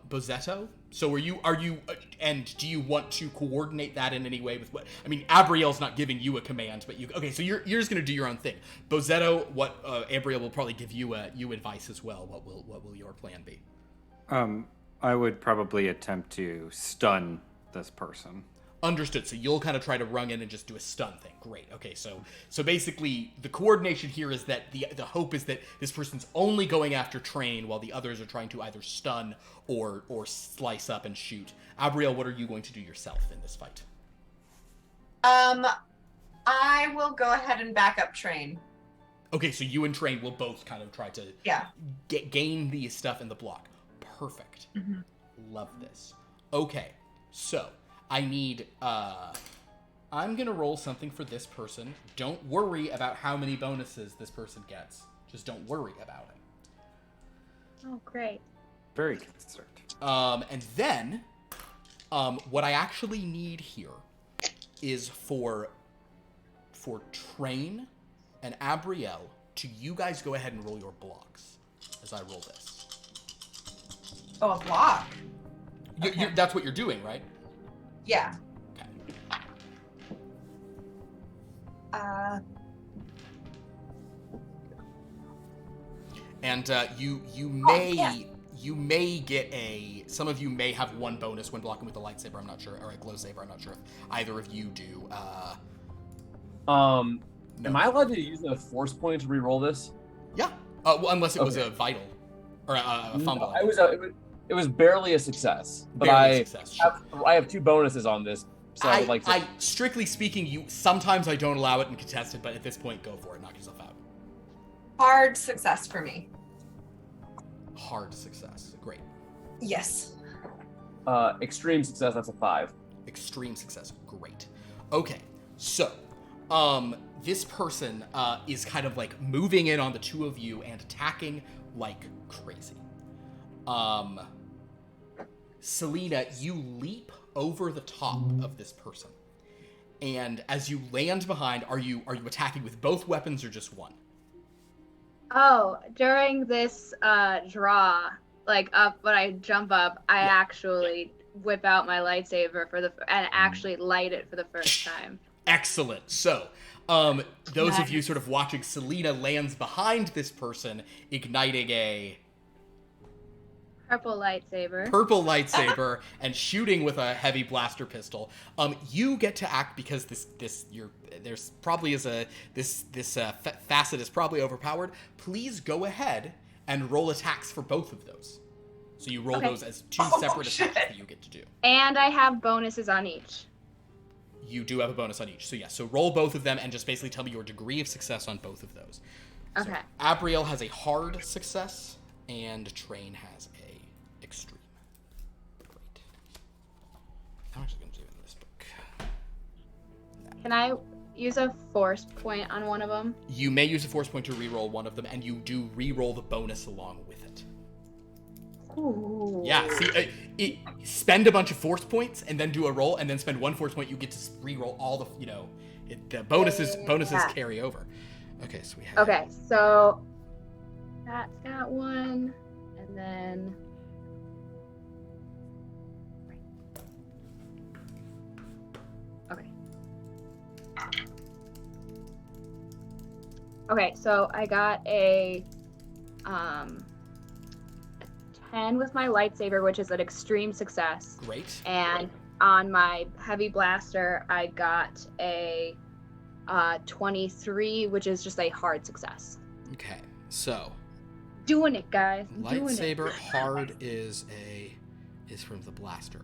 Bozetto? So are you, and do you want to coordinate that in any way with what, Abrielle's not giving you a command, but so you're just gonna do your own thing. Bozetto, Abrielle will probably give you advice as well. What will your plan be? I would probably attempt to stun this person. Understood. So you'll kind of try to run in and just do a stun thing. Great. Okay. So basically, the coordination here is that the hope is that this person's only going after Train, while the others are trying to either stun or slice up and shoot. Abrielle, what are you going to do yourself in this fight? I will go ahead and back up Train. Okay. So you and Train will both kind of try to gain the stuff in the block. Perfect. Mm-hmm. Love this. Okay. So I need, I'm going to roll something for this person. Don't worry about how many bonuses this person gets. Just don't worry about it. Oh, great. Very concerned. And then, what I actually need here is for Train and Abrielle to you guys go ahead and roll your blocks as I roll this. Oh, a block. That's what you're doing, right? Yeah. Okay. And you may get some of you may have one bonus when blocking with a lightsaber. I'm not sure, or a glow saber. I'm not sure if either of you do. Am No. I allowed to use a force point to re-roll this? Yeah. Well, unless it was Okay. a vital or a fumble. No, it was barely a success, but Barely a success, sure. I have 2 bonuses on this, so I would like to. I strictly speaking, sometimes I don't allow it in contested, but at this point, go for it. Knock yourself out. Hard success for me. Hard success. Great. Yes. Extreme success. That's a 5. Extreme success. Great. Okay. So, this person is kind of like moving in on the two of you and attacking like crazy. Selena, you leap over the top of this person. And as you land behind, are you attacking with both weapons or just one? Oh, during this draw, like up when I jump up, I actually whip out my lightsaber and actually light it for the first time. Excellent. So, those of you sort of watching, Selena lands behind this person, igniting a Purple lightsaber and shooting with a heavy blaster pistol. You get to act because this facet is probably overpowered. Please go ahead and roll attacks for both of those. So you roll those as 2 separate attacks that you get to do. And I have bonuses on each. You do have a bonus on each. So so roll both of them and just basically tell me your degree of success on both of those. Okay. So Abrielle has a hard success and Train has a extreme. Great. I'm actually going to do it in this book. Can I use a force point on one of them? You may use a force point to re-roll one of them, and you do re-roll the bonus along with it. Ooh. Yeah, see, spend a bunch of force points, and then do a roll, and then spend 1 force point. You get to re-roll all the, the bonuses carry over. Okay, so we have... Okay, so that's got one, and then... Okay, so I got a 10 with my lightsaber, which is an extreme success. Great. And on my heavy blaster, I got a 23, which is just a hard success. Okay, so... Doing it, guys. Lightsaber hard is from the blaster.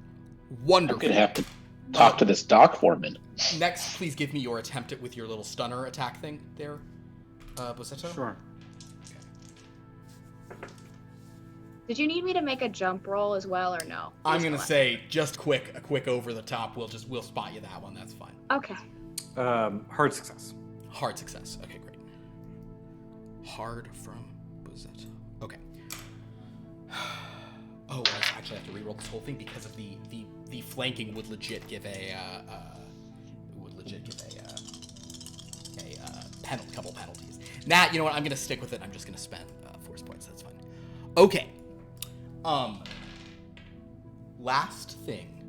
Wonderful. I'm gonna have to talk to this dock foreman. Next, please give me your attempt with your little stunner attack thing there, Bosetto. Sure. Did you need me to make a jump roll as well, or no? I'm gonna say just a quick over the top. We'll spot you that one. That's fine. Okay. Hard success. Hard success. Okay, great. Hard from Bosetto. Okay. Oh, I actually have to re-roll this whole thing because of the flanking would legit give a couple penalties. Nah, you know what? I'm gonna stick with it. I'm just gonna spend force points. That's fine. Okay. Last thing,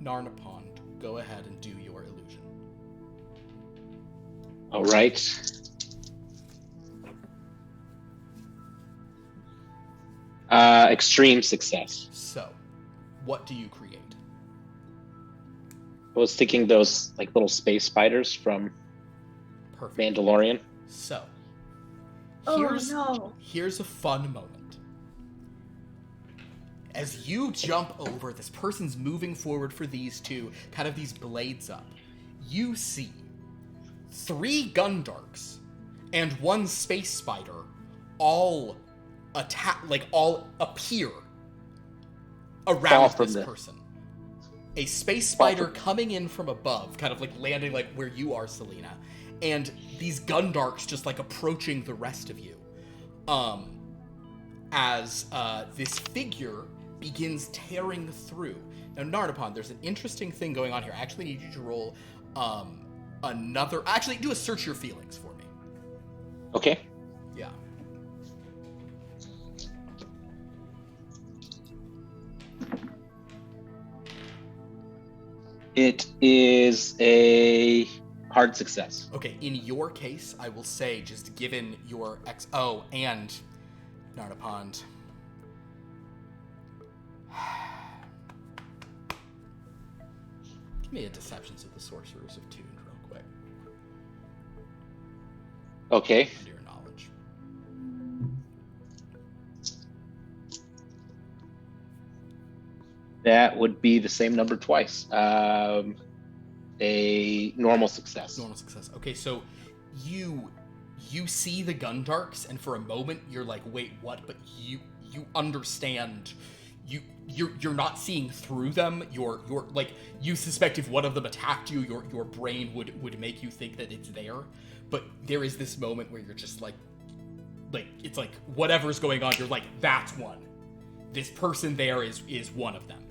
Narnipond, go ahead and do your illusion. All right. Extreme success. So, what do you create? I was thinking those like little space spiders from Perfect. Mandalorian. So, no. here's a fun moment. As you jump over, this person's moving forward for these two, kind of these blades up. You see 3 Gundarks and 1 space spider all appear around this person. A space spider coming in from above, kind of like landing like where you are, Selena, and these Gundarks just like approaching the rest of you. as this figure begins tearing through. Now, Narnipond, there's an interesting thing going on here. I actually need you to roll Actually, do a search your feelings for me. Okay. Yeah. It is a hard success. Okay, in your case, I will say, just given your XO and Narnipond. Give me a Deceptions of the Sorcerers of Tune real quick. Okay. Under your knowledge. That would be the same number twice. A normal success. Normal success. Okay, so you see the Gundarks, and for a moment you're like, wait, what? But you understand. You're not seeing through them. You're like, you suspect if one of them attacked you, your brain would make you think that it's there. But there is this moment where you're just like it's like whatever's going on, you're like, that's one. This person there is one of them.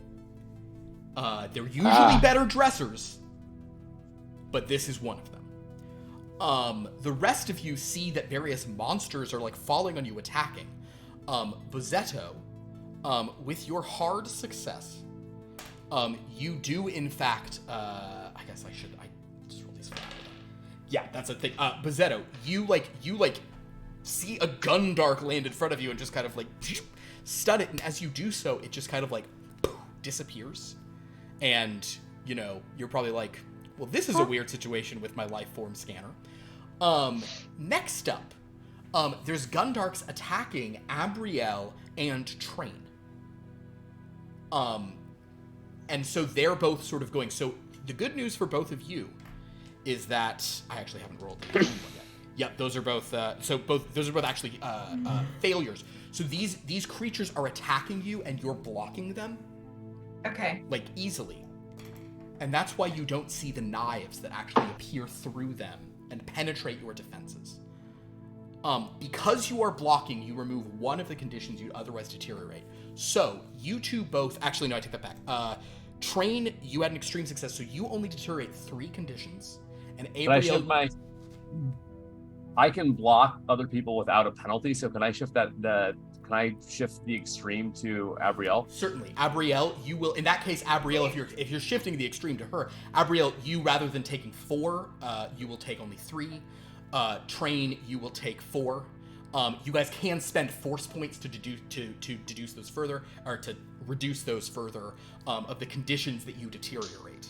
They're usually better dressers, but this is one of them. The rest of you see that various monsters are like falling on you, attacking. Bozzetto, with your hard success, you do in fact, I guess I just roll these flat. Yeah, that's a thing. Bozzetto, you see a Gundark land in front of you and just kind of like stun it, and as you do so, it just kind of like disappears. And, you're probably like, well, this is a weird situation with my life form scanner. Next up, there's Gundarks attacking Abrielle and Train. And so they're both sort of going, so the good news for both of you is that, I actually haven't rolled the one yet. Yep, those are both, those are both actually, failures. So these creatures are attacking you and you're blocking them. Okay. Like, easily. And that's why you don't see the knives that actually appear through them and penetrate your defenses. Because you are blocking, you remove one of the conditions you'd otherwise deteriorate. So, you two both... Actually, no, I take that back. Train, you had an extreme success, so you only deteriorate 3 conditions. And Abrielle... I can block other people without a penalty, so can I shift Can I shift the extreme to Abrielle? Certainly. Abrielle, you will... In that case, Abrielle, if you're shifting the extreme to her, Abrielle, you, rather than taking 4, you will take only 3. Train, you will take 4. You guys can spend force points to deduce those further, or to reduce those further, of the conditions that you deteriorate.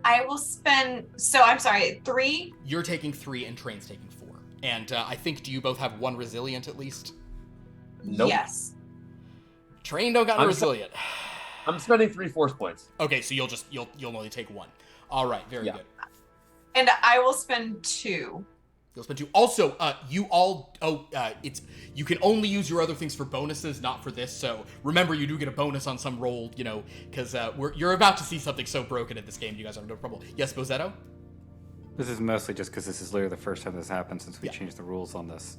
I will spend... So, I'm sorry, 3? You're taking 3 and Train's taking 4. And I think, do you both have 1 resilient at least? Nope. Yes. Train don't got resilient. I'm spending 3 force points. Okay, so you'll only take 1. All right, very good. And I will spend 2. You'll spend 2. Also, you can only use your other things for bonuses, not for this. So remember, you do get a bonus on some roll, because you're about to see something so broken in this game. You guys are no trouble. Yes, Bozzetto? This is mostly just because this is literally the first time this happened since we changed the rules on this.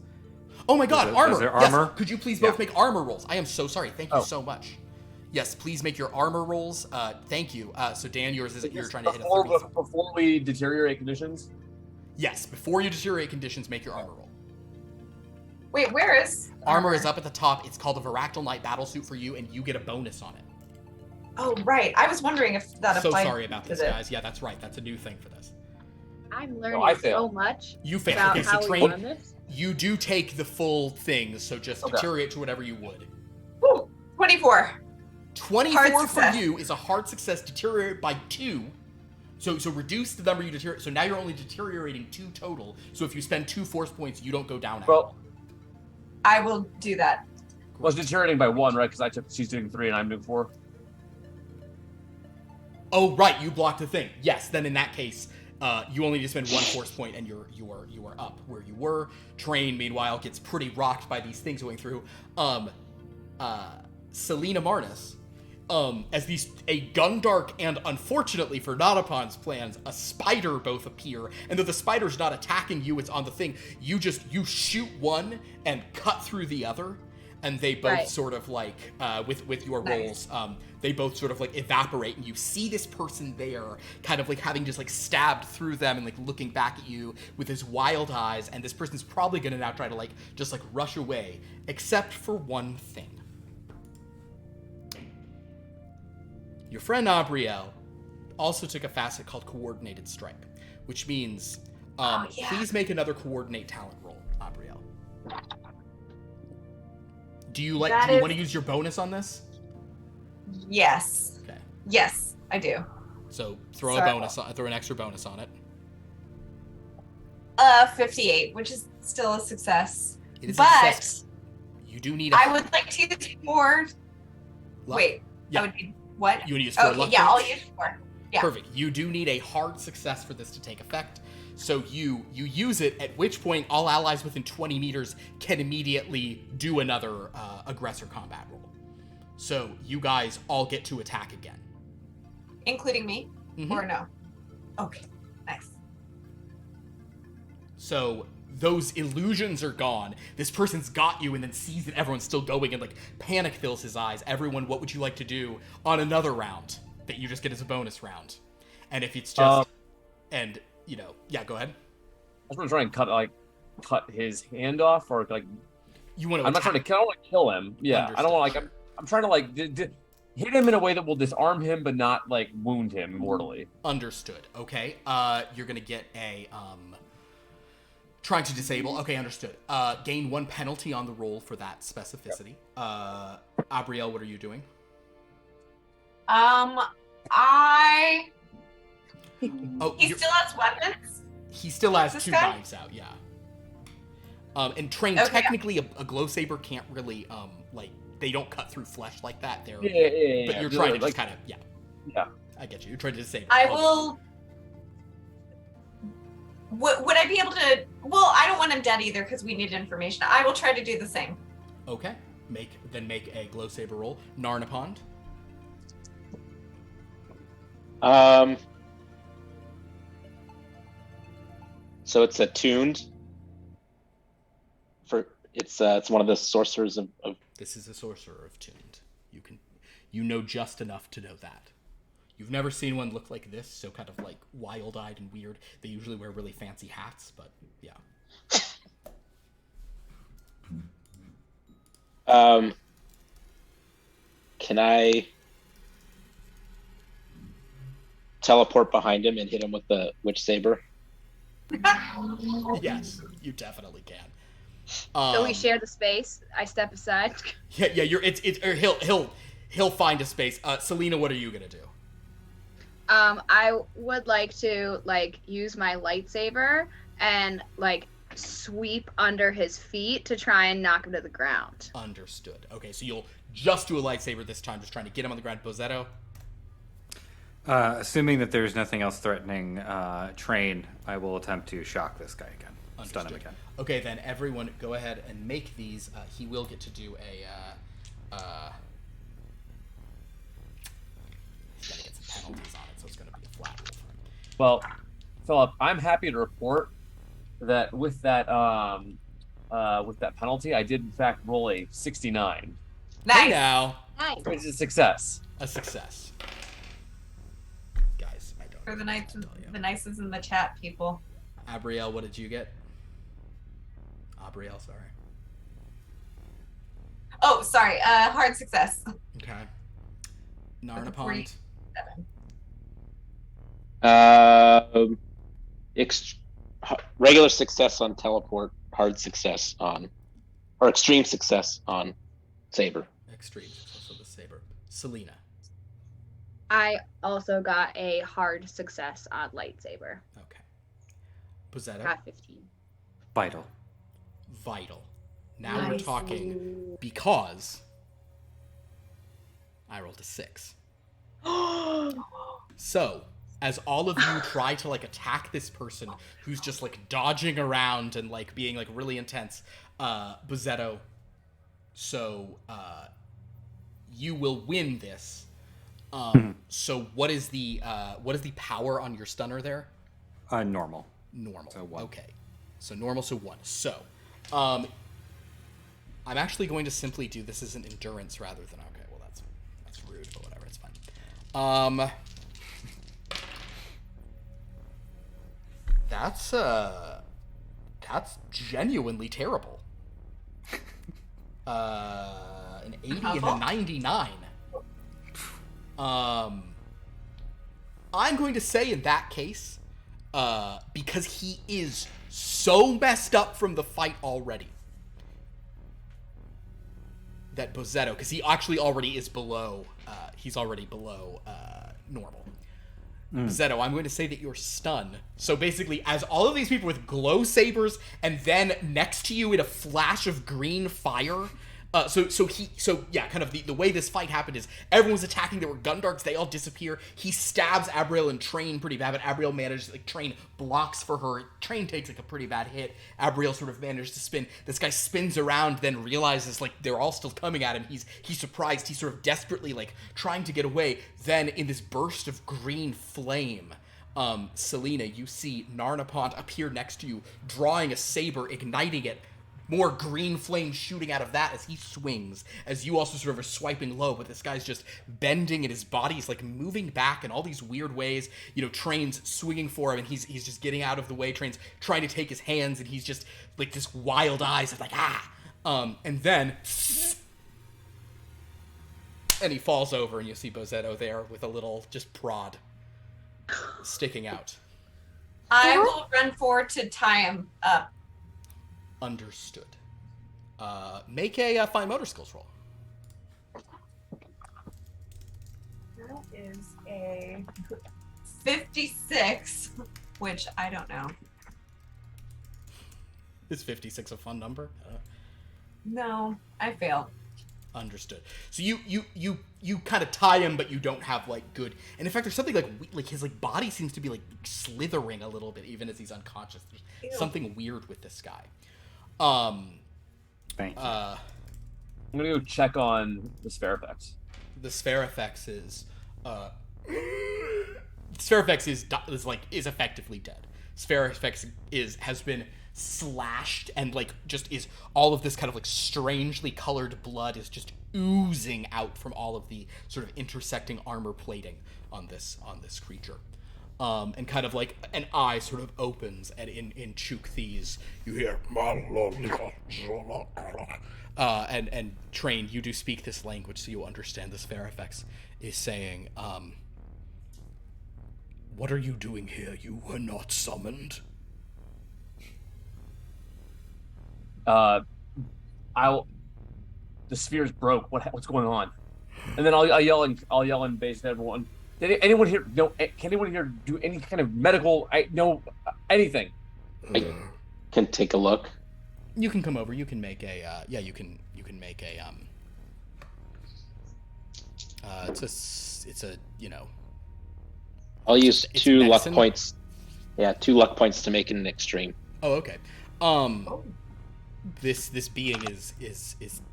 Oh my god, armor! Is there armor? Yes, could you please both make armor rolls? I am so sorry. Thank you so much. Yes, please make your armor rolls. Thank you. So Dan, yours is you're trying to hit a 30. Before we deteriorate conditions? Yes, before you deteriorate conditions, make your armor roll. Wait, where is... Armor is up at the top. It's called a Varactyl Knight Battlesuit for you, and you get a bonus on it. Oh, right. I was wondering if that applied. So sorry about this, guys. Yeah, that's right. That's a new thing for this. I'm learning so much. You fail. About Okay, so how we run this. You do take the full thing, so just deteriorate to whatever you would. Ooh, 24. 24 for you is a hard success. Deteriorate by 2. So reduce the number you deteriorate. So now you're only deteriorating 2 total. So if you spend 2 force points, you don't go down. Well, I will do that. I was deteriorating by 1, right? Because she's doing 3 and I'm doing 4. Oh, right. You blocked the thing. Yes. Then in that case, you only need to spend 1 force point, and you are up where you were. Train, meanwhile, gets pretty rocked by these things going through. Selena Marnus, as a Gundark and, unfortunately for Narnipond's plans, a spider both appear. And though the spider's not attacking you, it's on the thing, you shoot one and cut through the other. And they both sort of like, with your rolls, they both sort of like evaporate, and you see this person there kind of like having just like stabbed through them and like looking back at you with his wild eyes, and this person's probably gonna now try to like just like rush away, except for one thing. Your friend Abrielle also took a facet called Coordinated Strike, which means please make another Coordinate talent roll, Abrielle. Do you want to use your bonus on this? Yes. Okay. Yes, I do. So throw an extra bonus on it. 58, which is still a success. It is but a success. You do need. I would like to use more. Luck. Wait. Yeah. I would need what? You would use 4 luck. Yeah, I'll points? use 4. Yeah. Perfect. You do need a hard success for this to take effect. So you use it, at which point all allies within 20 meters can immediately do another aggressor combat roll. So you guys all get to attack again. Including me? Mhm. Or no? Okay, nice. So those illusions are gone. This person's got you and then sees that everyone's still going and like panic fills his eyes. Everyone, what would you like to do on another round that you just get as a bonus round? And if it's just... yeah, go ahead. I was gonna try and cut his hand off, or like. You want to? I'm not trying to kill. I don't want to kill him. Yeah, Understood. I don't want I'm trying to like hit him in a way that will disarm him, but not like wound him mortally. Understood. Okay. You're gonna get a trying to disable. Okay, understood. Gain 1 penalty on the roll for that specificity. Yep. Abrielle, what are you doing? He still has weapons? He still has This 2 guy? knives out, yeah. And Train, technically a glow saber can't really, they don't cut through flesh like that. They're, but you're trying to just kind of, Yeah. I get you. You're trying to disable. I will... Would I be able to... Well, I don't want him dead either because we need information. I will try to do the same. Okay. Make a glow saber roll. Narnipond. So it's attuned. It's one of the sorcerers of. This is a sorcerer of tuned. You know just enough to know that. You've never seen one look like this, so kind of like wild-eyed and weird. They usually wear really fancy hats, but yeah. Can I teleport behind him and hit him with the witch saber? Yes, you definitely can. So we share the space. I step aside. Yeah. He'll find a space. Selena, what are you gonna do? I would like to use my lightsaber and sweep under his feet to try and knock him to the ground. Understood. Okay, so you'll just do a lightsaber this time, just trying to get him on the ground. Bozetto? Assuming that there's nothing else threatening Train, I will attempt to shock this guy again. Understood. Stun him again. Okay, then everyone go ahead and make these. He will get to do a... he's gotta get some penalties on it, so it's gonna be a flat roll for him. Well, Philip, I'm happy to report that with that penalty, I did in fact roll a 69. Nice. Hey now! Nice. Which is a success. A success. Guys, I don't For the know nice, what to tell you. the nicest in the chat, people. Abrielle, what did you get? Abrielle, sorry. Oh, sorry. Hard success. Okay. Narnipond. 7. Regular success on teleport, hard success on, or extreme success on saber. Extreme success with the saber. Selena. I also got a hard success on lightsaber. Okay. Bozetto. Got 15. Vital. Vital. Now we're Nice. talking because I rolled a 6. So, as all of you try to attack this person who's just dodging around and being really intense, Bozetto, so you will win this So what is the power on your stunner there? Normal. Normal. So 1. Okay. So normal, so 1. So, I'm actually going to simply do this as an endurance rather than okay. Well, that's rude, but whatever, it's fine. That's genuinely terrible. An 80 and a 99. I'm going to say in that case, because he is so messed up from the fight already, that Bozzetto, because he actually already is below, he's already below normal. Bozzetto, I'm going to say that you're stunned. So basically, as all of these people with glow sabers, and then next to you in a flash of green fire, kind of the way this fight happened is everyone was attacking. There were gun darts. They all disappear. He stabs Abriel and Train pretty bad, but Abriel manages, Train blocks for her. Train takes a pretty bad hit. Abriel sort of manages to spin. This guy spins around, then realizes they're all still coming at him. He's surprised. He's sort of desperately trying to get away. Then in this burst of green flame, Selena, you see Narnipond appear next to you, drawing a saber, igniting it. More green flame shooting out of that as he swings, as you also sort of are swiping low, but this guy's just bending and his body's moving back in all these weird ways. Train's swinging for him and he's just getting out of the way. Train's trying to take his hands and he's just this wild eyes of and then and he falls over and you see Bozzetto there with a little just prod sticking out. I will run forward to tie him up. Understood. Make a fine motor skills roll. That is a 56, which I don't know. Is 56 a fun number? No, I failed. Understood. So you kind of tie him, but you don't have good. And in fact, there's something his body seems to be slithering a little bit, even as he's unconscious. There's something weird with this guy. Thank you. I'm gonna go check on the spare effects. The spare effects is is effectively dead. Spare effects has been slashed and just is all of this kind of strangely colored blood is just oozing out from all of the sort of intersecting armor plating on this creature. And kind of an eye sort of opens, and in Chukthese you hear and Train, you do speak this language, so you understand this Fairfax is saying, what are you doing here? You were not summoned. The spheres broke. What's going on? And then I'll yell in base to everyone. Did anyone here can anyone here do any kind of medical anything? I can take a look. You can come over. You can make a you can make a it's a I'll use it's 2 luck medicine? points. Yeah, 2 luck points to make it an extreme. Oh, okay. This being is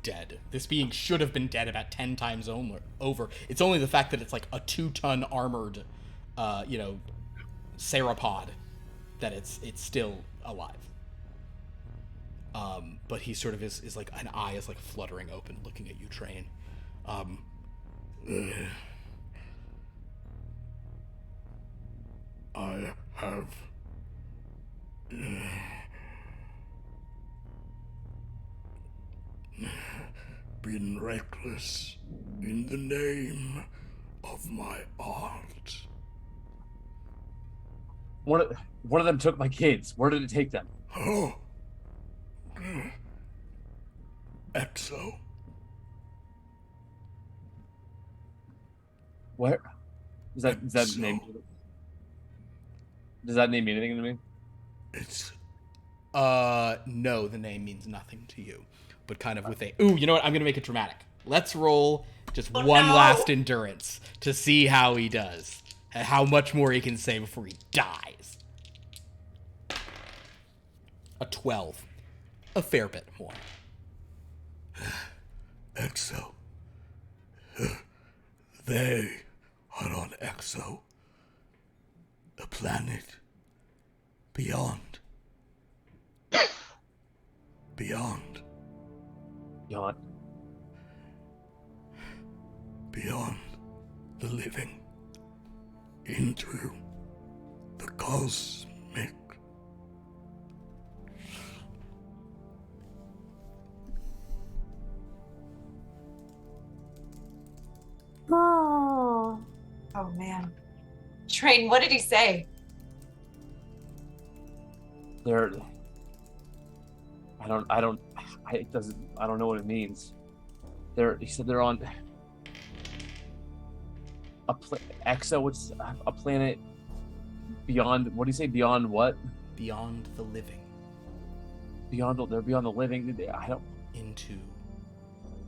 dead. This being should have been dead about 10 times over. It's only the fact that it's a 2-ton armored, Ceropod, that it's still alive. But he sort of is an eye is fluttering open, looking at you, Train. I have been reckless in the name of my art. One of them took my kids. Where did it take them? Oh. Exo. Where? Is that Exo. name? Does that name mean anything to me? It's no, the name means nothing to you. But kind of with you know what? I'm gonna make it dramatic. Let's roll just one last endurance to see how he does. And how much more he can say before he dies. A 12. A fair bit more. Exo. They are on Exo, a planet beyond. Beyond the living, into the cosmic. Oh man. Train, what did he say? I don't know what it means. He said they're on Exo. What's a planet beyond? What do you say? Beyond what? Beyond the living. They're beyond the living. I don't. Into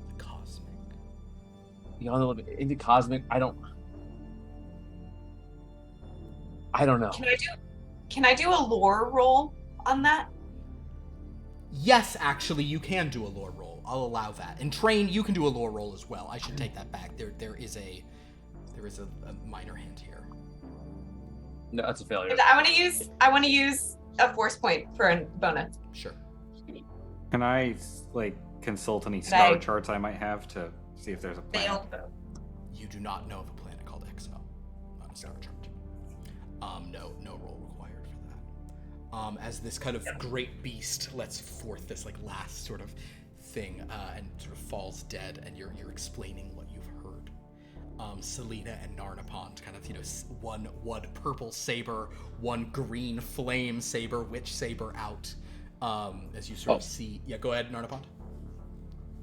the cosmic. Beyond the living, into cosmic. I don't know. Can I do a lore roll on that? Yes, actually, you can do a lore roll. I'll allow that. And Train, you can do a lore roll as well. I should take that back. There is a minor hint here. No, that's a failure. I want to use a force point for a bonus. Sure. Can I consult any star charts I might have to see if there's a planet? Failed. You do not know of a planet called Exo. Not a star chart. No roll required for that. As this kind of great beast lets forth this last sort of thing and sort of falls dead, and you're explaining what you've heard. Selena and Narnipond kind of one purple saber, one green flame saber, witch saber out. As you sort of see. Yeah, go ahead, Narnipond.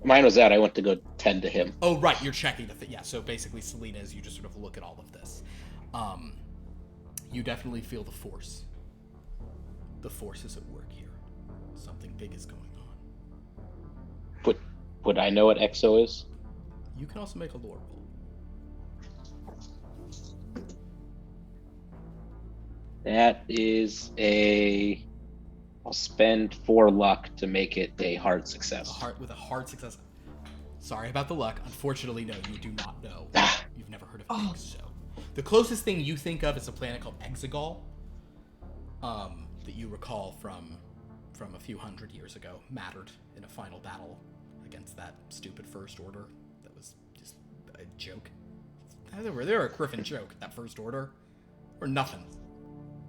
Mine was out. I went to go tend to him. Oh, right. You're checking the thing. Yeah, so basically, Selena, as you just sort of look at all of this, you definitely feel the force. The force is at work here. Something big is going on. Would I know what Exo is? You can also make a lore roll. That is I'll spend 4 luck to make it a hard success. With a hard success. Sorry about the luck. Unfortunately, no, you do not know. You've never heard of Exo. The closest thing you think of is a planet called Exegol, that you recall from a few hundred years ago, mattered in a final battle against that stupid First Order. That was just a joke. They were a Griffin joke, that First Order. Or nothing.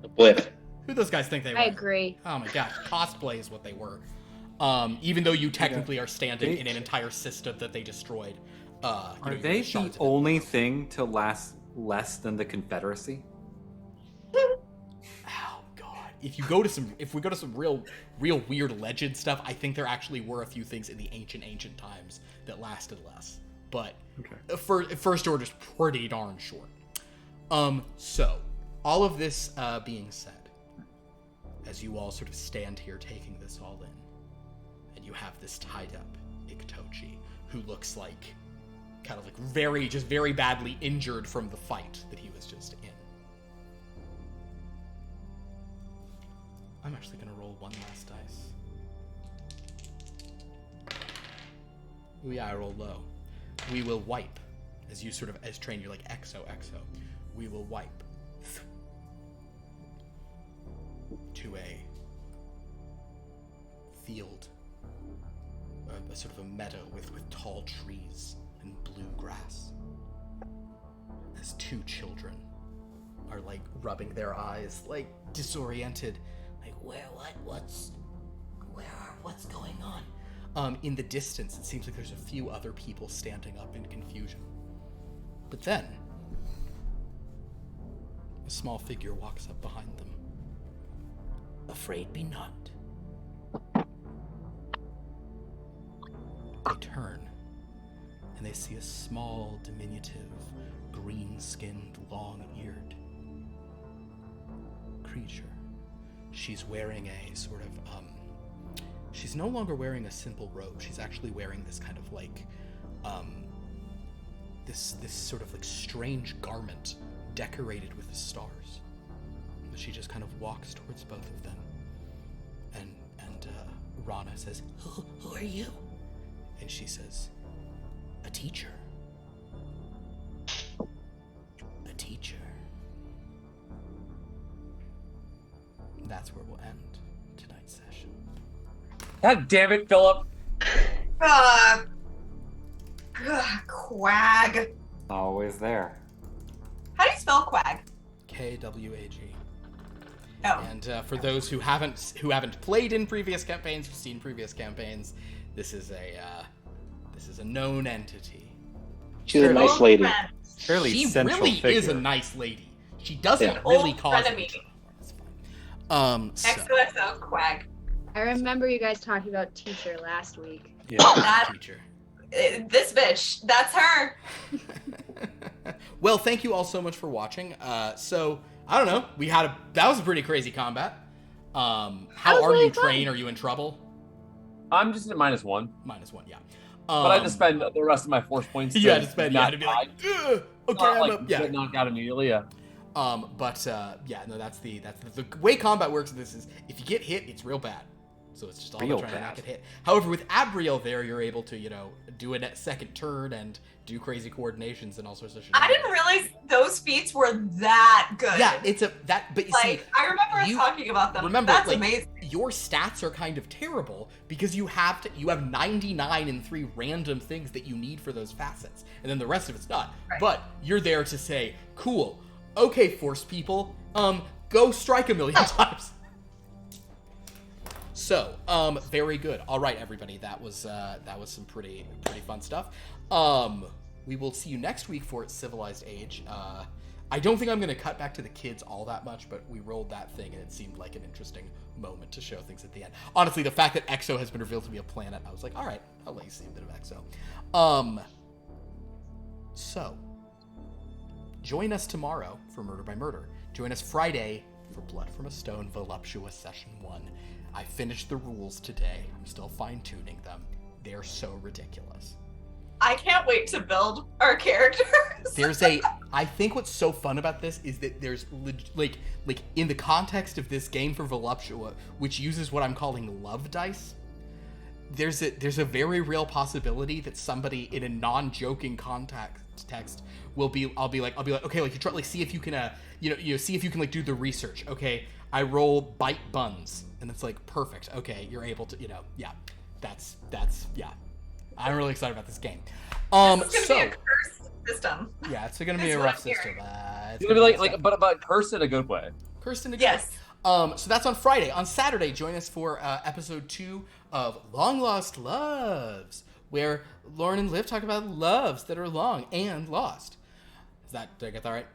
A blip. Who those guys think they were? I agree. Oh my god, cosplay is what they were. Even though you technically are standing in an entire system that they destroyed. Are they the only thing to last less than the Confederacy? Oh god. If we go to some real weird legend stuff, I think there actually were a few things in the ancient times that lasted less. But First Order's pretty darn short. So all of this being said, as you all sort of stand here taking this all in, and you have this tied up Iktochi, who looks like kind of very badly injured from the fight that he was just in. I'm actually going to roll one last dice. Oh yeah, I rolled low. We will wipe. As you sort of, as Train, you're like, Exo. We will wipe to a field, a sort of a meadow with tall trees and blue grass. As 2 children are rubbing their eyes, disoriented, what's going on? In the distance, it seems like there's a few other people standing up in confusion. But then, a small figure walks up behind them. Afraid be not. They turn, and they see a small, diminutive, green-skinned, long-eared creature. She's wearing a sort of, she's no longer wearing a simple robe. She's actually wearing this kind of this sort of strange garment decorated with the stars. She just kind of walks towards both of them. And Rana says, Who are you? And she says, a teacher. A God damn it, Philip. Quag. Always there. How do you spell quag? Kwag. Oh. And for those who haven't played in previous campaigns, who've seen previous campaigns, this is a known entity. She's a nice lady. Fairly She central really figure. is a nice lady. She doesn't Yeah. really Old cause frenemy. any trouble. That's fine. So, XOXO quag. I remember you guys talking about teacher last week. Yeah. That teacher. this bitch. That's her. Well, thank you all so much for watching. So I don't know. That was a pretty crazy combat. How was are really you, fun. Train? Are you in trouble? I'm just at -1. -1, yeah. But I had to spend the rest of my force points. You had to spend. You had to be like, die. "Ugh, okay, Not, I'm like, up. Yeah. get knocked out immediately. Yeah. Yeah, no, that's the way combat works. This is if you get hit, it's real bad. So it's just all Real about trying to not bad. get hit. However, with Abriel there, you're able to, do a second turn and do crazy coordinations and all sorts of shit. I didn't realize those feats were that good. Yeah, but you see, I remember us you- talking about them. remember, That's like, amazing. your stats are kind of terrible because you have 99 and 3 random things that you need for those facets, and then the rest of it's not. Right. But you're there to say, cool, okay, Force people, go strike a million times. So, very good. All right, everybody, that was some pretty fun stuff. We will see you next week for Civilized Age. I don't think I'm going to cut back to the kids all that much, but we rolled that thing, and it seemed like an interesting moment to show things at the end. Honestly, the fact that Exo has been revealed to be a planet, I was like, all right, I'll let you see a bit of Exo. So, join us tomorrow for Murder by Murder. Join us Friday for Blood from a Stone Voluptuous Session 1. I finished the rules today. I'm still fine-tuning them. They're so ridiculous. I can't wait to build our characters. I think what's so fun about this is that there's like in the context of this game for Voluptua, which uses what I'm calling love dice, there's a very real possibility that somebody in a non-joking context I'll be like, okay, like you try, like see if you can see if you can like do the research. Okay, I roll bite buns, and it's like perfect. Okay, you're able to, yeah, that's yeah. I'm really excited about this game. It's gonna be a cursed system. Yeah, it's gonna be That's a what rough I'm system. hearing. It's It's gonna be good stuff. but cursed in a good way. Cursed in a good Yes. way. So that's on Friday. On Saturday, join us for episode 2 of Long Lost Loves, where Lauren and Liv talk about loves that are long and lost. Did I get that right?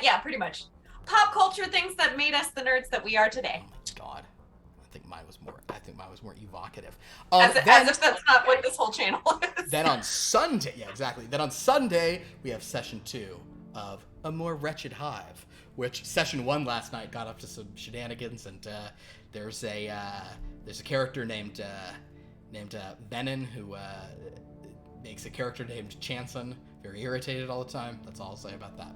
Yeah, pretty much. Pop culture things that made us the nerds that we are today. Oh my god. I think mine was more evocative. As if that's not what this whole channel is. Then on Sunday, yeah, exactly. Then on Sunday, we have session 2 of A More Wretched Hive, which session 1 last night got up to some shenanigans, and there's a character named Benin who makes a character named Chanson very irritated all the time. That's all I'll say about that.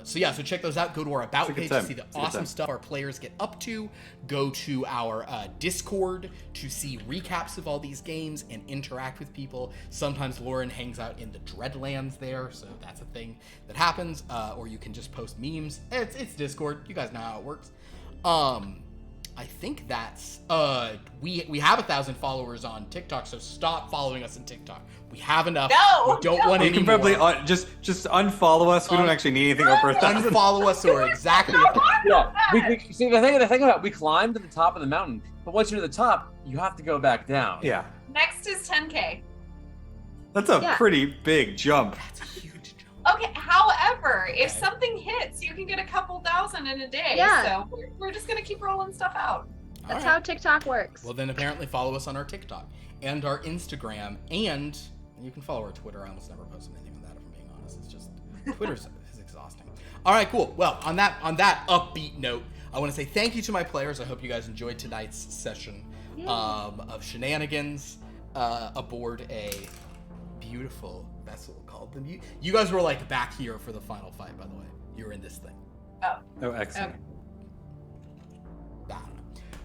So check those out. Go to our About It's a good page time. to see the It's a good awesome time. stuff our players get up to. Go to our Discord to see recaps of all these games and interact with people. Sometimes Lauren hangs out in the Dreadlands there, so that's a thing that happens. Or you can just post memes. It's Discord. You guys know how it works. I think that's we have 1,000 followers on TikTok, so stop following us on TikTok. We have enough. No, we don't no. want You any can probably more. just unfollow us. We don't actually need anything over 1,000. Unfollow us or exactly. Yeah, we see the thing about it, we climbed to the top of the mountain, but once you're to the top, you have to go back down. Yeah, Next is 10K. that's a Yeah. pretty big jump. That's a huge jump. Okay, however, if Okay. something hits, you can get a couple thousand in a day. Yeah. So we're just gonna keep rolling stuff out. That's All right. how TikTok works. Well, then apparently follow us on our TikTok and our Instagram, and you can follow our Twitter. I almost never post anything on that, if I'm being honest. It's just Twitter's is exhausting. All right, cool. Well, on that upbeat note, I want to say thank you to my players. I hope you guys enjoyed tonight's session of shenanigans aboard a beautiful vessel called the. You guys were like back here for the final fight, by the way. You were in this thing. Oh, excellent. I don't know.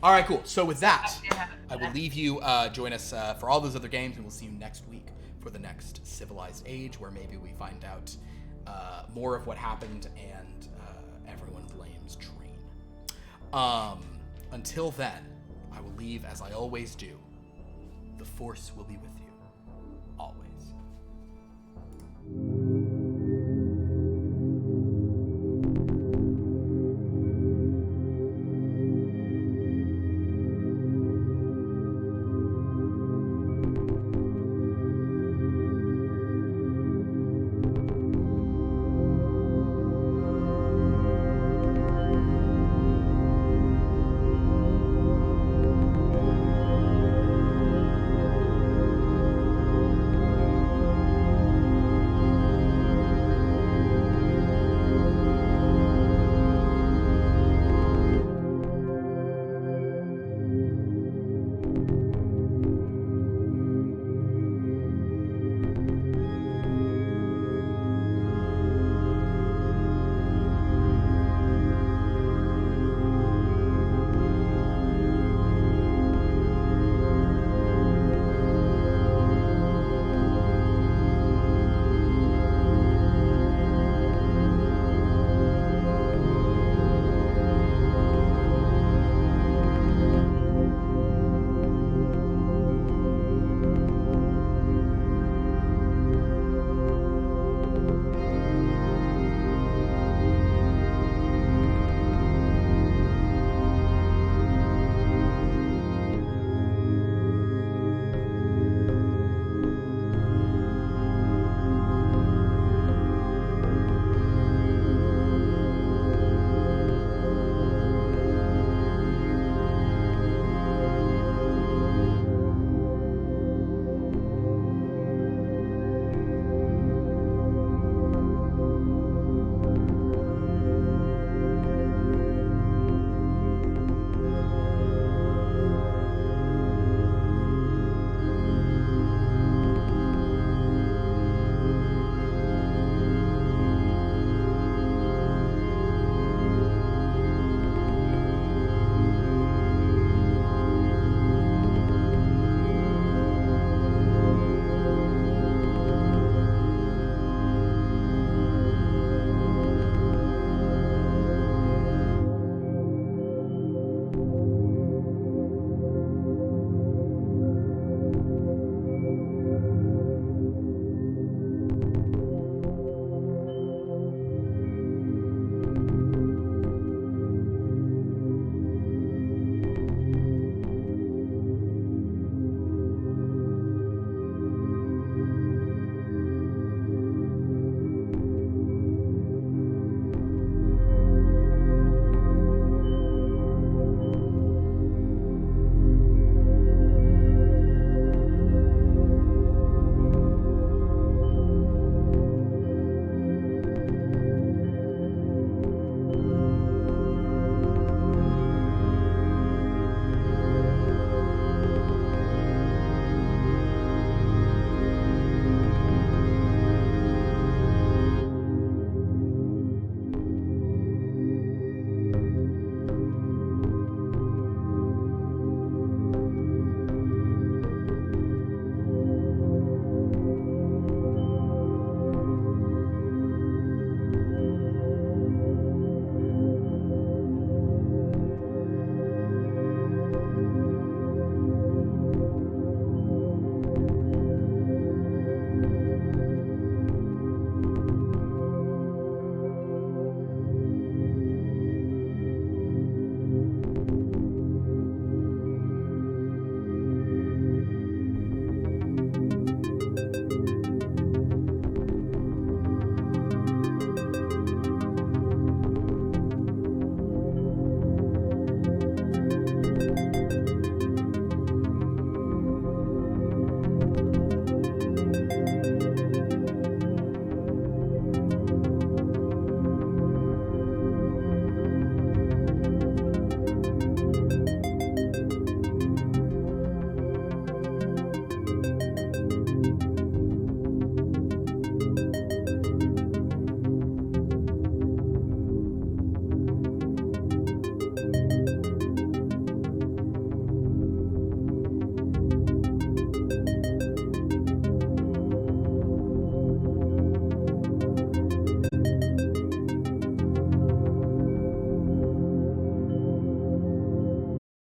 All right, cool. So with that, Yeah. I will leave you. Join us for all those other games, and we'll see you next week for the next Civilized Age, where maybe we find out more of what happened and everyone blames Train. Until then, I will leave as I always do. The Force will be with you. Always.